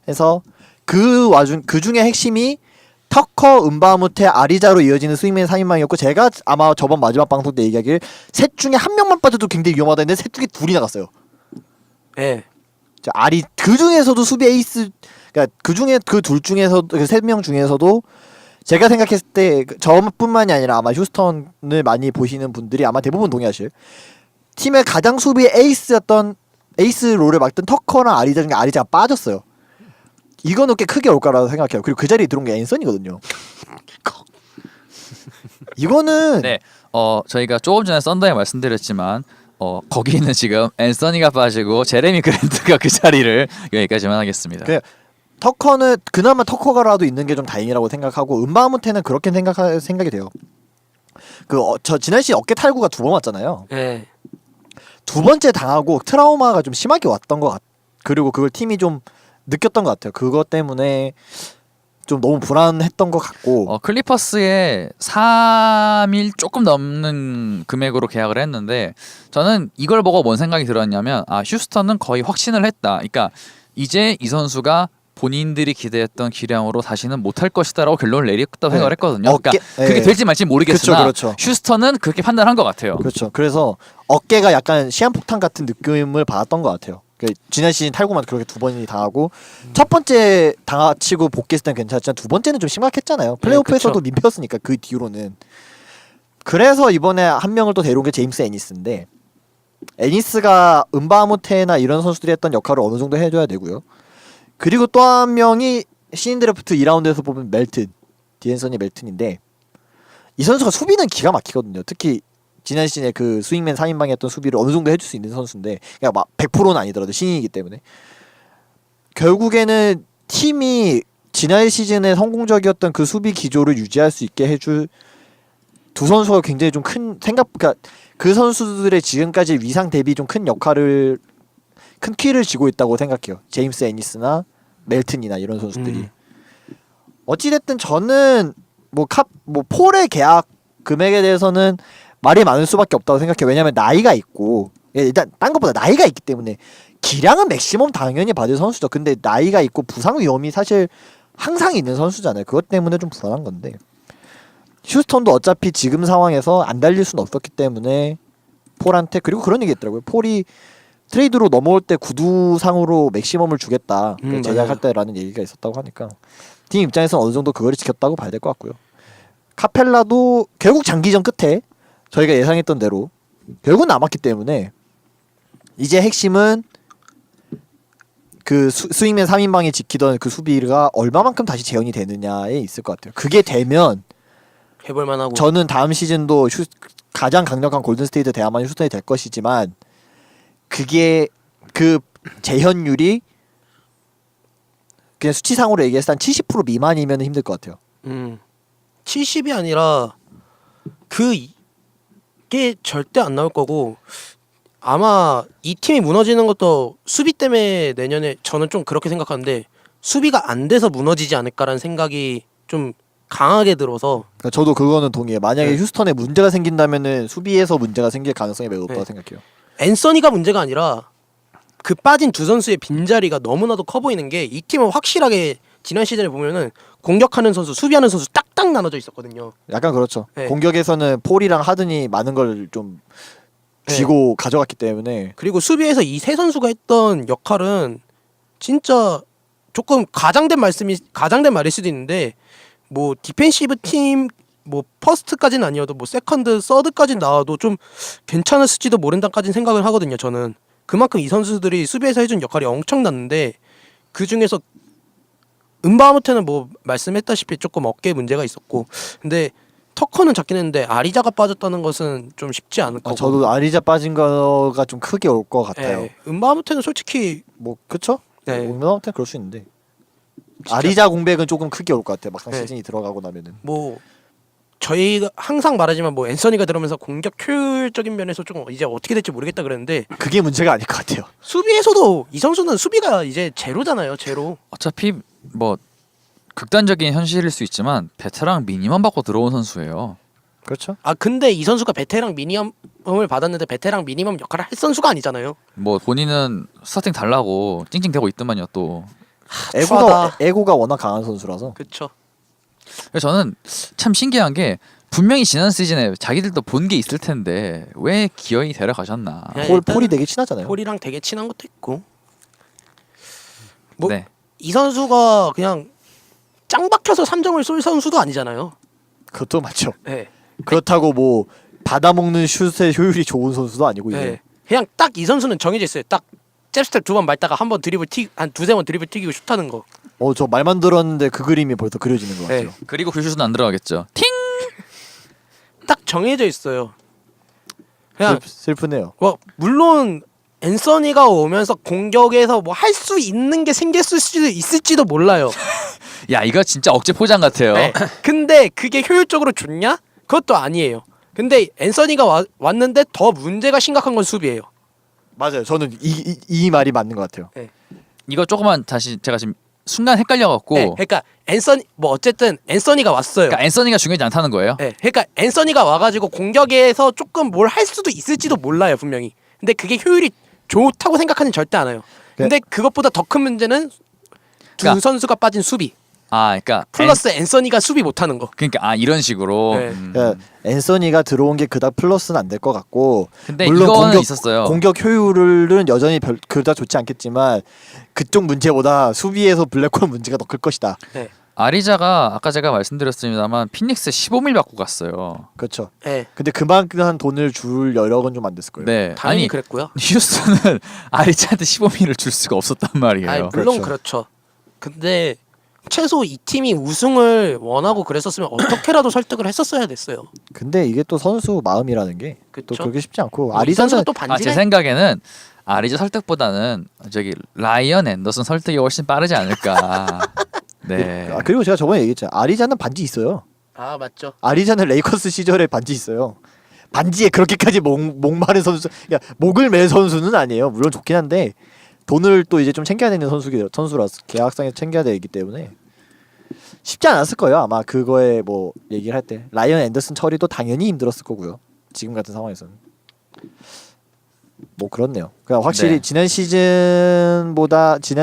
해서 그 중에 핵심이 터커, 은바무테, 아리자로 이어지는 스윙맨 3인방이었고 제가 아마 저번 마지막 방송 때 얘기하길 셋 중에 한 명만 빠져도 굉장히 위험하다 했는데 셋 중에 둘이 나갔어요. 네. 아리 그 중에서도 수비 에이스, 그러니까 그 중에 그 둘 중에서 그 세 명 중에서도 제가 생각했을 때 저뿐만이 아니라 아마 휴스턴을 많이 보시는 분들이 아마 대부분 동의하실 팀의 가장 수비 에이스였던 에이스 롤을 맡던 터커랑 아리자 중에 아리자가 빠졌어요. 이거는 꽤 크게 올 거라고 생각해요. 그리고 그 자리에 들어온 게 앤서니거든요. 이거는 네. 저희가 조금 전에 썬더에 말씀드렸지만 거기는 지금 앤서니가 빠지고 제레미 그랜트가 그 자리를 여기까지만 하겠습니다. 그 터커는 그나마 터커가라도 있는 게 좀 다행이라고 생각하고 은바무테는 그렇게 생각이 돼요. 저 지난 시즌 어깨 탈구가 2번 왔잖아요. 네. 두 번째 당하고 트라우마가 좀 심하게 왔던 것 같. 그리고 그걸 팀이 좀 느꼈던 것 같아요. 그것 때문에 좀 너무 불안했던 것 같고. 클리퍼스에 3일 조금 넘는 금액으로 계약을 했는데 저는 이걸 보고 뭔 생각이 들었냐면 휴스턴은 거의 확신을 했다. 그러니까 이제 이 선수가 본인들이 기대했던 기량으로 다시는 못할 것이다라고 결론을 내렸다고 네. 생각을 했거든요. 그러니까 그게 네. 될지 말지 모르겠으나 그렇죠. 휴스턴은 그렇게 판단한 것 같아요. 그렇죠. 그래서 어깨가 약간 시한폭탄 같은 느낌을 받았던 것 같아요. 지난 시즌 탈구만 그렇게 2번이 당하고 첫 번째 당하치고 복귀했을 땐 괜찮았지만 두 번째는 좀 심각했잖아요. 플레이오프에서도 그쵸. 민폐였으니까 그 뒤로는. 그래서 이번에 한 명을 또 데려온 게 제임스 애니스인데 애니스가 은바무테나 이런 선수들이 했던 역할을 어느 정도 해줘야 되고요. 그리고 또 한 명이 신인 드래프트 2라운드에서 뽑은 멜튼, 디앤서니 멜튼인데 이 선수가 수비는 기가 막히거든요. 특히 지난 시즌에 그 스윙맨 3인방이 했던 수비를 어느 정도 해줄 수 있는 선수인데 그러니까 막 100%는 아니더라도 신인이기 때문에 결국에는 팀이 지난 시즌에 성공적이었던 그 수비 기조를 유지할 수 있게 해줄 두 선수가 굉장히 좀 큰 그러니까 그 선수들의 지금까지 위상 대비 좀 큰 역할을 큰 키를 쥐고 있다고 생각해요. 제임스 애니스나 멜튼이나 이런 선수들이. 어찌됐든 저는 뭐 폴의 계약 금액에 대해서는 말이 많을 수밖에 없다고 생각해요. 왜냐하면 나이가 있고 일단 딴 것보다 나이가 있기 때문에 기량은 맥시멈 당연히 받을 선수죠. 근데 나이가 있고 부상 위험이 사실 항상 있는 선수잖아요. 그것 때문에 좀 불안한 건데 휴스턴도 어차피 지금 상황에서 안 달릴 수는 없었기 때문에 폴한테 그리고 그런 얘기 있더라고요. 폴이 트레이드로 넘어올 때 구두상으로 맥시멈을 주겠다. 제작할 맞아요. 때라는 얘기가 있었다고 하니까 팀 입장에서는 어느 정도 그걸 지켰다고 봐야 될 것 같고요. 카펠라도 결국 장기전 끝에 저희가 예상했던 대로 결국 남았기 때문에 이제 핵심은 그 스윙맨 3인방이 지키던 그 수비가 얼마만큼 다시 재현이 되느냐에 있을 것 같아요. 그게 되면 해볼 만하고. 저는 다음 시즌도 가장 강력한 골든스테이트 대항마는 휴스턴이 될 것이지만 그게 그 재현율이 그냥 수치상으로 얘기해서 한 70% 미만이면 힘들 것 같아요. 70이 아니라 그게 절대 안 나올 거고 아마 이 팀이 무너지는 것도 수비 때문에 내년에 저는 좀 그렇게 생각하는데 수비가 안 돼서 무너지지 않을까라는 생각이 좀 강하게 들어서 그러니까 저도 그거는 동의해요. 만약에 네. 휴스턴에 문제가 생긴다면은 수비에서 문제가 생길 가능성이 매우 높다고 네. 생각해요. 앤서니가 문제가 아니라 그 빠진 두 선수의 빈자리가 너무나도 커 보이는 게 이 팀은 확실하게 지난 시즌에 보면은 공격하는 선수, 수비하는 선수 딱딱 나눠져 있었거든요. 약간 그렇죠. 네. 공격에서는 폴이랑 하든이 많은 걸 좀 쥐고 가져갔기 때문에 그리고 수비에서 이 세 선수가 했던 역할은 진짜 조금 가장된 말일 수도 있는데 뭐 디펜시브 팀 뭐 퍼스트까지는 아니어도 뭐 세컨드, 서드까지 나와도 좀 괜찮을지도 모른다까지는 생각을 하거든요. 저는 그만큼 이 선수들이 수비에서 해준 역할이 엄청났는데 그 중에서 은바하무트는 뭐 말씀했다시피 조금 어깨에 문제가 있었고 근데 터커는 잡긴 했는데 아리자가 빠졌다는 것은 좀 쉽지 않을 거고. 저도 아리자 빠진 거가 좀 크게 올 것 같아요. 은바하무트는 솔직히 뭐 그쵸? 네. 오면한테 그럴 수 있는데 진짜. 아리자 공백은 조금 크게 올 것 같아요. 막상 네. 시즌이 들어가고 나면은 뭐 저희가 항상 말하지만 뭐 앤서니가 들어오면서 공격 효율적인 면에서 좀 이제 어떻게 될지 모르겠다 그랬는데 그게 문제가 아닐 것 같아요. 수비에서도 이 선수는 수비가 이제 제로잖아요. 제로. 어차피 뭐 극단적인 현실일 수 있지만 베테랑 미니멈 받고 들어온 선수예요. 그렇죠? 아 근데 이 선수가 베테랑 미니멈을 받았는데 베테랑 미니멈 역할을 할 선수가 아니잖아요. 뭐 본인은 스타팅 달라고 찡찡대고 있더만요 또. 에고가 워낙 강한 선수라서 그렇죠. 그래서 저는 참 신기한 게 분명히 지난 시즌에 자기들도 본 게 있을 텐데 왜 기어이 데려가셨나. 네. 폴이 되게 친하잖아요. 폴이랑 되게 친한 것도 있고. 뭐 이 네. 선수가 그냥 짱 박혀서 3점을 쏠 선수도 아니잖아요. 그것도 맞죠. 네. 그렇다고 뭐 받아먹는 슛의 효율이 좋은 선수도 아니고 이제 네. 그냥 딱 이 선수는 정해져 있어요. 딱 잽스텝 2번 밟다가 한 번 드리블 한 두세 번 드리블 튀기고 슛하는 거. 저 말만 들었는데 그 그림이 벌써 그려지는 것 같아요. 네. 그리고 그 슛은 안 들어가겠죠. 팅! 딱 정해져 있어요. 그냥 슬프네요. 뭐 물론 앤서니가 오면서 공격에서 뭐 할 수 있는 게 생겼을 수도 있을지도 몰라요. 야 이거 진짜 억지 포장 같아요. 네. 근데 그게 효율적으로 좋냐? 그것도 아니에요. 근데 앤서니가 왔는데 더 문제가 심각한 건 수비예요. 맞아요. 저는 이 말이 맞는 것 같아요. 이거 조금만 다시 제가 지금 순간 헷갈려갖고 네. 그러니까 앤서니 뭐 어쨌든 앤서니가 왔어요. 그러니까 앤서니가 중요하지 않다는 거예요. 네. 그러니까 앤서니가 와가지고 공격에서 조금 뭘 할 수도 있을지도 몰라요 분명히. 근데 그게 효율이 좋다고 생각하는 절대 않아요. 근데 그것보다 더 큰 문제는 두 그러니까- 선수가 빠진 수비 아 그러니까 플러스 앤서니가 수비 못하는 거. 그러니까 이런 식으로. 네. 앤서니가 들어온 게 그닥 플러스는 안 될 것 같고 근데 물론 이거는 있었어요. 공격 효율은 여전히 그닥 좋지 않겠지만 그쪽 문제보다 수비에서 블랙홀 문제가 더 클 것이다. 네. 아리자가 아까 제가 말씀드렸습니다만 피닉스 15밀 받고 갔어요. 그렇죠. 네. 근데 그만한 돈을 줄 여력은 좀 안 됐을 거예요. 네. 당연히 아니 그랬고요. 휴스턴은 아리자한테 15밀을 줄 수가 없었단 말이에요. 아니, 물론 그렇죠. 근데 최소 이 팀이 우승을 원하고 그랬었으면 어떻게라도 설득을 했었어야 됐어요. 근데 이게 또 선수 마음이라는 게 또 그쵸? 그렇게 쉽지 않고 이 선수가 아리자는 또 제 반지네. 생각에는 아리자 설득보다는 저기 라이언 앤더슨 설득이 훨씬 빠르지 않을까. 네. 그리고 제가 저번에 얘기했잖아요. 아리자는 반지 있어요. 아 맞죠. 아리자는 레이커스 시절에 반지 있어요. 반지에 그렇게까지 목마른 선수, 목을 맬 선수는 아니에요. 물론 좋긴 한데 돈을 또 이제 좀 챙겨야 되는 선수라서 계약상에 챙겨야 되기 때문에 쉽지 않았을 거예요. 아마 그거에 뭐 얘기를 할 때 라이언 앤더슨 처리도 당연히 힘들었을 거고요. 지금 같은 상황에서는 뭐 그렇네요. 그러니까 확실히 네. 지난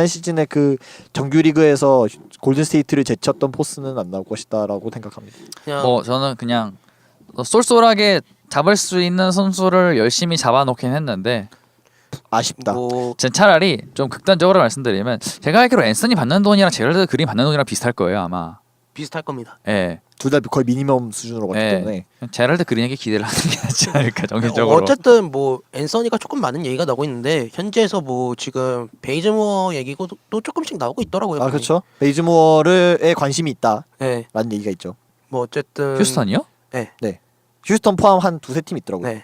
시즌에 그 정규리그에서 골든 스테이트를 제쳤던 포스는 안 나올 것이다라고 생각합니다. 그냥 뭐 저는 그냥 쏠쏠하게 잡을 수 있는 선수를 열심히 잡아놓긴 했는데 아쉽다. 뭐 전 차라리 좀 극단적으로 말씀드리면 제가 알기로 앤서니 받는 돈이랑 제럴드 그린 받는 돈이랑 비슷할 거예요 아마. 비슷할 겁니다. 예. 둘 다 거의 미니멈 수준으로 봤기 예. 때문에 제럴드 그린에게 기대를 하는 게 낫지 않을까 정신적으로. 어쨌든 뭐 앤서니가 조금 많은 얘기가 나오고 있는데 현지에서 뭐 지금 베이즈모어 얘기도 또 조금씩 나오고 있더라고요. 아 그렇죠. 베이즈모어에 관심이 있다라는 네. 얘기가 있죠. 뭐 어쨌든 휴스턴이요? 네. 네. 휴스턴 포함 한 두세 팀 있더라고요. 네.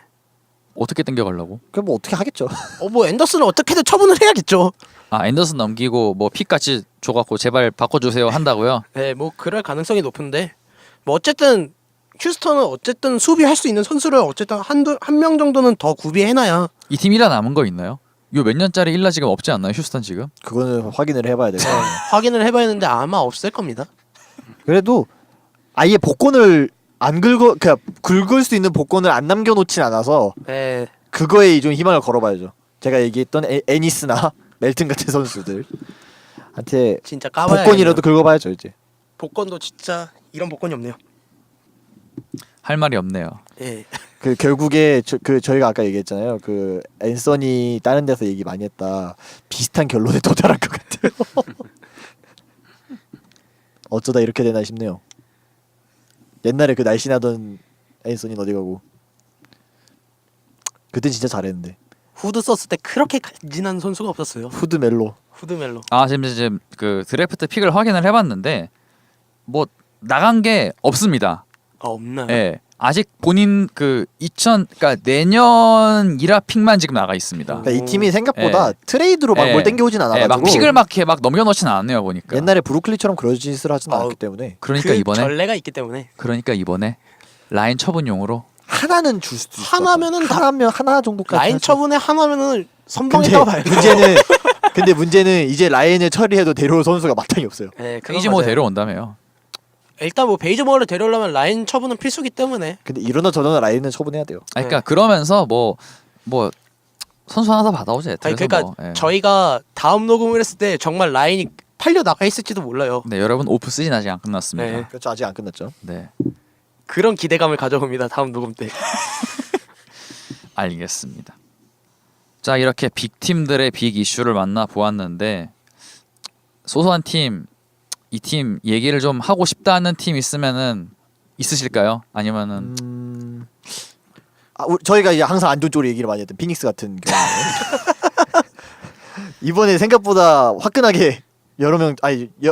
어떻게 땡겨가려고? 그럼 뭐 어떻게 하겠죠. 뭐 앤더슨을 어떻게든 처분을 해야겠죠. 아 앤더슨 넘기고 뭐 픽같이 줘갖고 제발 바꿔주세요 한다고요? 네, 뭐 그럴 가능성이 높은데 뭐 어쨌든 휴스턴은 어쨌든 수비할 수 있는 선수를 어쨌든 한 명 정도는 더 구비해놔야 이 팀 1라 남은 거 있나요? 요 몇 년짜리 1라 지금 없지 않나요 휴스턴 지금? 그거는 확인을 해봐야 돼요. 확인을 해봐야 하는데 아마 없을 겁니다. 그래도 아예 복권을 안 긁어 그냥 긁을 수 있는 복권을 안 남겨놓진 않아서 네, 그거에 좀 희망을 걸어봐야죠. 제가 얘기했던 애니스나 멜튼 같은 선수들 한테 진짜 까봐야 복권이라도 긁어봐야죠 이제. 복권도 진짜 이런 복권이 없네요. 할 말이 없네요. 예. 그 결국에 저희가 아까 얘기했잖아요. 그 앤서니 다른 데서 얘기 많이 했다. 비슷한 결론에 도달한 것 같아요. 어쩌다 이렇게 되나 싶네요. 옛날에 그 날씬하던 앤서니는 어디 가고. 그땐 진짜 잘했는데. 후드 썼을 때 그렇게 간지난 선수가 없었어요. 후드 멜로. 후드멜로. 아 지금 그 드래프트 픽을 확인을 해봤는데 뭐 나간 게 없습니다. 아 없나요? 예. 아직 본인 그 그러니까 내년 1화 픽만 지금 나가 있습니다. 그러니까 이 팀이 생각보다 예. 트레이드로 막 뭘 예. 땡겨오진 않아가지고. 예, 막 픽을 막 이렇게 막 넘겨놓진 않았네요 보니까. 옛날에 브루클리처럼 그런 짓을 하진 아우, 않았기 때문에 그러니까 그 이번에 전례가 있기 때문에 라인 처분용으로 하나는 줄 수도 있을 하나면은 것 같아요. 하나 정도까지 라인 하죠. 처분에 하나면은 근데 선방했다고 봐요. 문제는 이제 라인을 처리해도 데려올 선수가 마땅히 없어요. 네, 그건 페이지 모 맞아요. 데려온다며요. 일단 뭐 베이즈모어를 데려오려면 라인 처분은 필수기 때문에 근데 이러나 저러나 라인은 처분해야 돼요. 아니, 그러니까 그러면서 뭐 선수 하나 더 받아오지. 아니, 그래서 그러니까 뭐, 예. 저희가 다음 녹음을 했을 때 정말 라인이 팔려 나가 있을지도 몰라요. 네 여러분 오프 시즌 아직 안 끝났습니다. 네. 네. 그렇죠. 아직 안 끝났죠. 그런 기대감을 가져봅니다. 다음 녹음 때. 알겠습니다. 자 이렇게 빅 팀들의 빅 이슈를 만나 보았는데 소소한 팀 이 팀 얘기를 좀 하고 싶다는 팀 있으면은 있으실까요? 아니면은 저희가 이제 항상 안 좋은 쪽으로 얘기를 많이 했던 피닉스 같은 경우 이번에 생각보다 화끈하게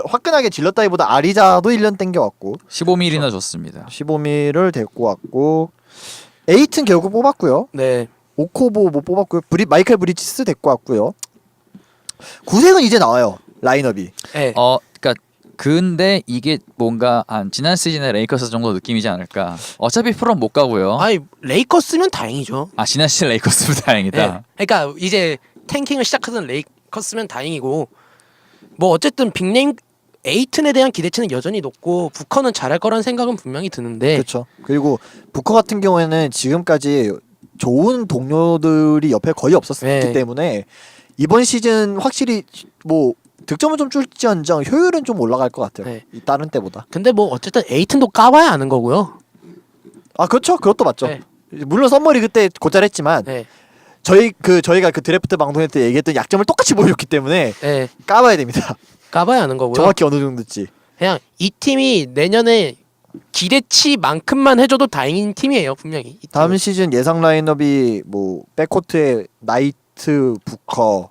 화끈하게 질렀다기보다 아리자도 1년 땡겨왔고 15밀이나 줬습니다. 15밀을 데리고 왔고 에이튼 결국 뽑았고요. 네. 오코보 못 뽑았고요. 마이클 브리지스 데리고 왔고요. 구색은 이제 나와요. 라인업이. 네. 그러니까 근데 이게 뭔가 한 지난 시즌의 레이커스 정도 느낌이지 않을까. 어차피 프로는 못 가고요. 아니 레이커스면 다행이죠. 지난 시즌 레이커스보다 다행이다. 네. 그러니까 이제 탱킹을 시작하던 레이커스면 다행이고 뭐 어쨌든 빅네임 에이튼에 대한 기대치는 여전히 높고 부커는 잘할 거란 생각은 분명히 드는데 그렇죠. 그리고 부커 같은 경우에는 지금까지 좋은 동료들이 옆에 거의 없었기 네. 때문에 이번 시즌 확실히 뭐 득점은 좀 줄지언정 효율은 좀 올라갈 것 같아요. 네. 이 다른 때보다. 근데 뭐 어쨌든 에이튼도 까봐야 아는 거고요. 아 그렇죠. 그것도 맞죠. 네. 물론 썸머리 그때 고잘했지만 네. 저희가 그 드래프트 방송할 때 얘기했던 약점을 똑같이 보여줬기 때문에 네. 까봐야 됩니다. 까봐야 아는 거고요. 정확히 어느 정도인지. 그냥 이 팀이 내년에 기대치만큼만 해줘도 다행인 팀이에요 분명히. 이 팀은. 다음 시즌 예상 라인업이 뭐 백코트에 나이트, 부커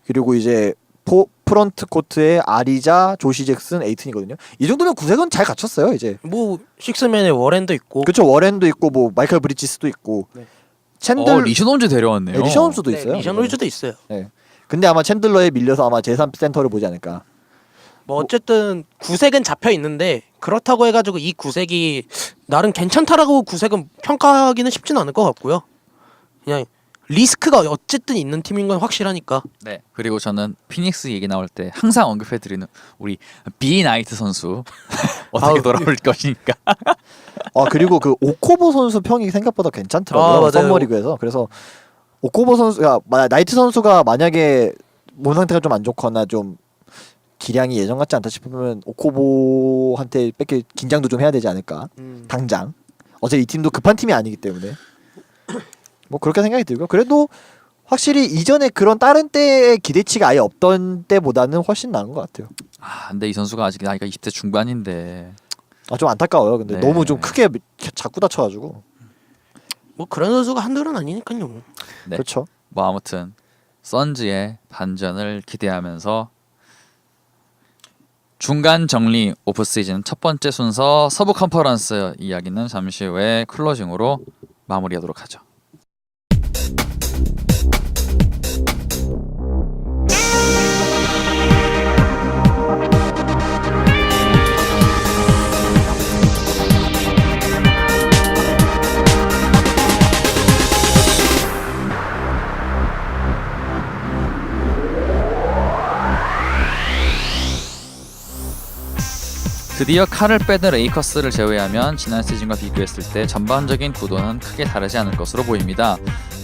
그리고 이제 프런트 코트에 아리자, 조시 잭슨, 에이튼이거든요. 이 정도면 구색은 잘 갖췄어요 이제. 뭐 식스맨에 워렌도 있고. 그렇죠. 워렌도 있고 뭐 마이클 브리지스도 있고. 네. 챈들 리션 홈즈 데려왔네요. 네, 리션 홈스도 네, 있어요. 리션 홀즈도 있어요. 네. 근데 아마 챈들러에 밀려서 아마 제3 센터를 보지 않을까. 뭐 어쨌든 구색은 잡혀 있는데 그렇다고 해가지고 이 구색이 나름 괜찮다라고 구색은 평가하기는 쉽지는 않을 것 같고요. 그냥 리스크가 어쨌든 있는 팀인 건 확실하니까. 네. 그리고 저는 피닉스 얘기 나올 때 항상 언급해드리는 우리 비 나이트 선수 어떻게 아우, 돌아올 것인가. 그리고 그 오코보 선수 평이 생각보다 괜찮더라고요. 맞아요. 썸머리그에서. 그래서 오코보 선수가 나이트 선수가 만약에 몸 상태가 좀 안 좋거나 좀 기량이 예전 같지 않다 싶으면 오코보한테 뺏길 긴장도 좀 해야 되지 않을까. 당장. 어차피 이 팀도 급한 팀이 아니기 때문에. 뭐 그렇게 생각이 들고요. 그래도 확실히 이전에 그런 다른 때의 기대치가 아예 없던 때보다는 훨씬 나은 것 같아요. 근데 이 선수가 아직 나이가 20대 중반인데. 좀 안타까워요. 근데 네. 너무 좀 크게 자꾸 다쳐가지고. 뭐 그런 선수가 한둘은 아니니까요. 네. 그렇죠. 뭐 아무튼 선즈의 반전을 기대하면서 중간 정리 오프 시즌 첫 번째 순서 서부 컨퍼런스 이야기는 잠시 후에 클로징으로 마무리하도록 하죠. 드디어 칼을 빼는 레이커스를 제외하면 지난 시즌과 비교했을 때 전반적인 구도는 크게 다르지 않을 것으로 보입니다.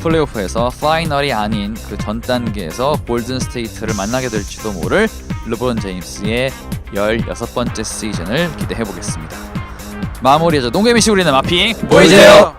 플레이오프에서 파이널이 아닌 그 전 단계에서 골든 스테이트를 만나게 될지도 모를 르브론 제임스의 16번째 시즌을 기대해 보겠습니다. 마무리하죠. 농구의 미시 우리는 마핑 보이세요.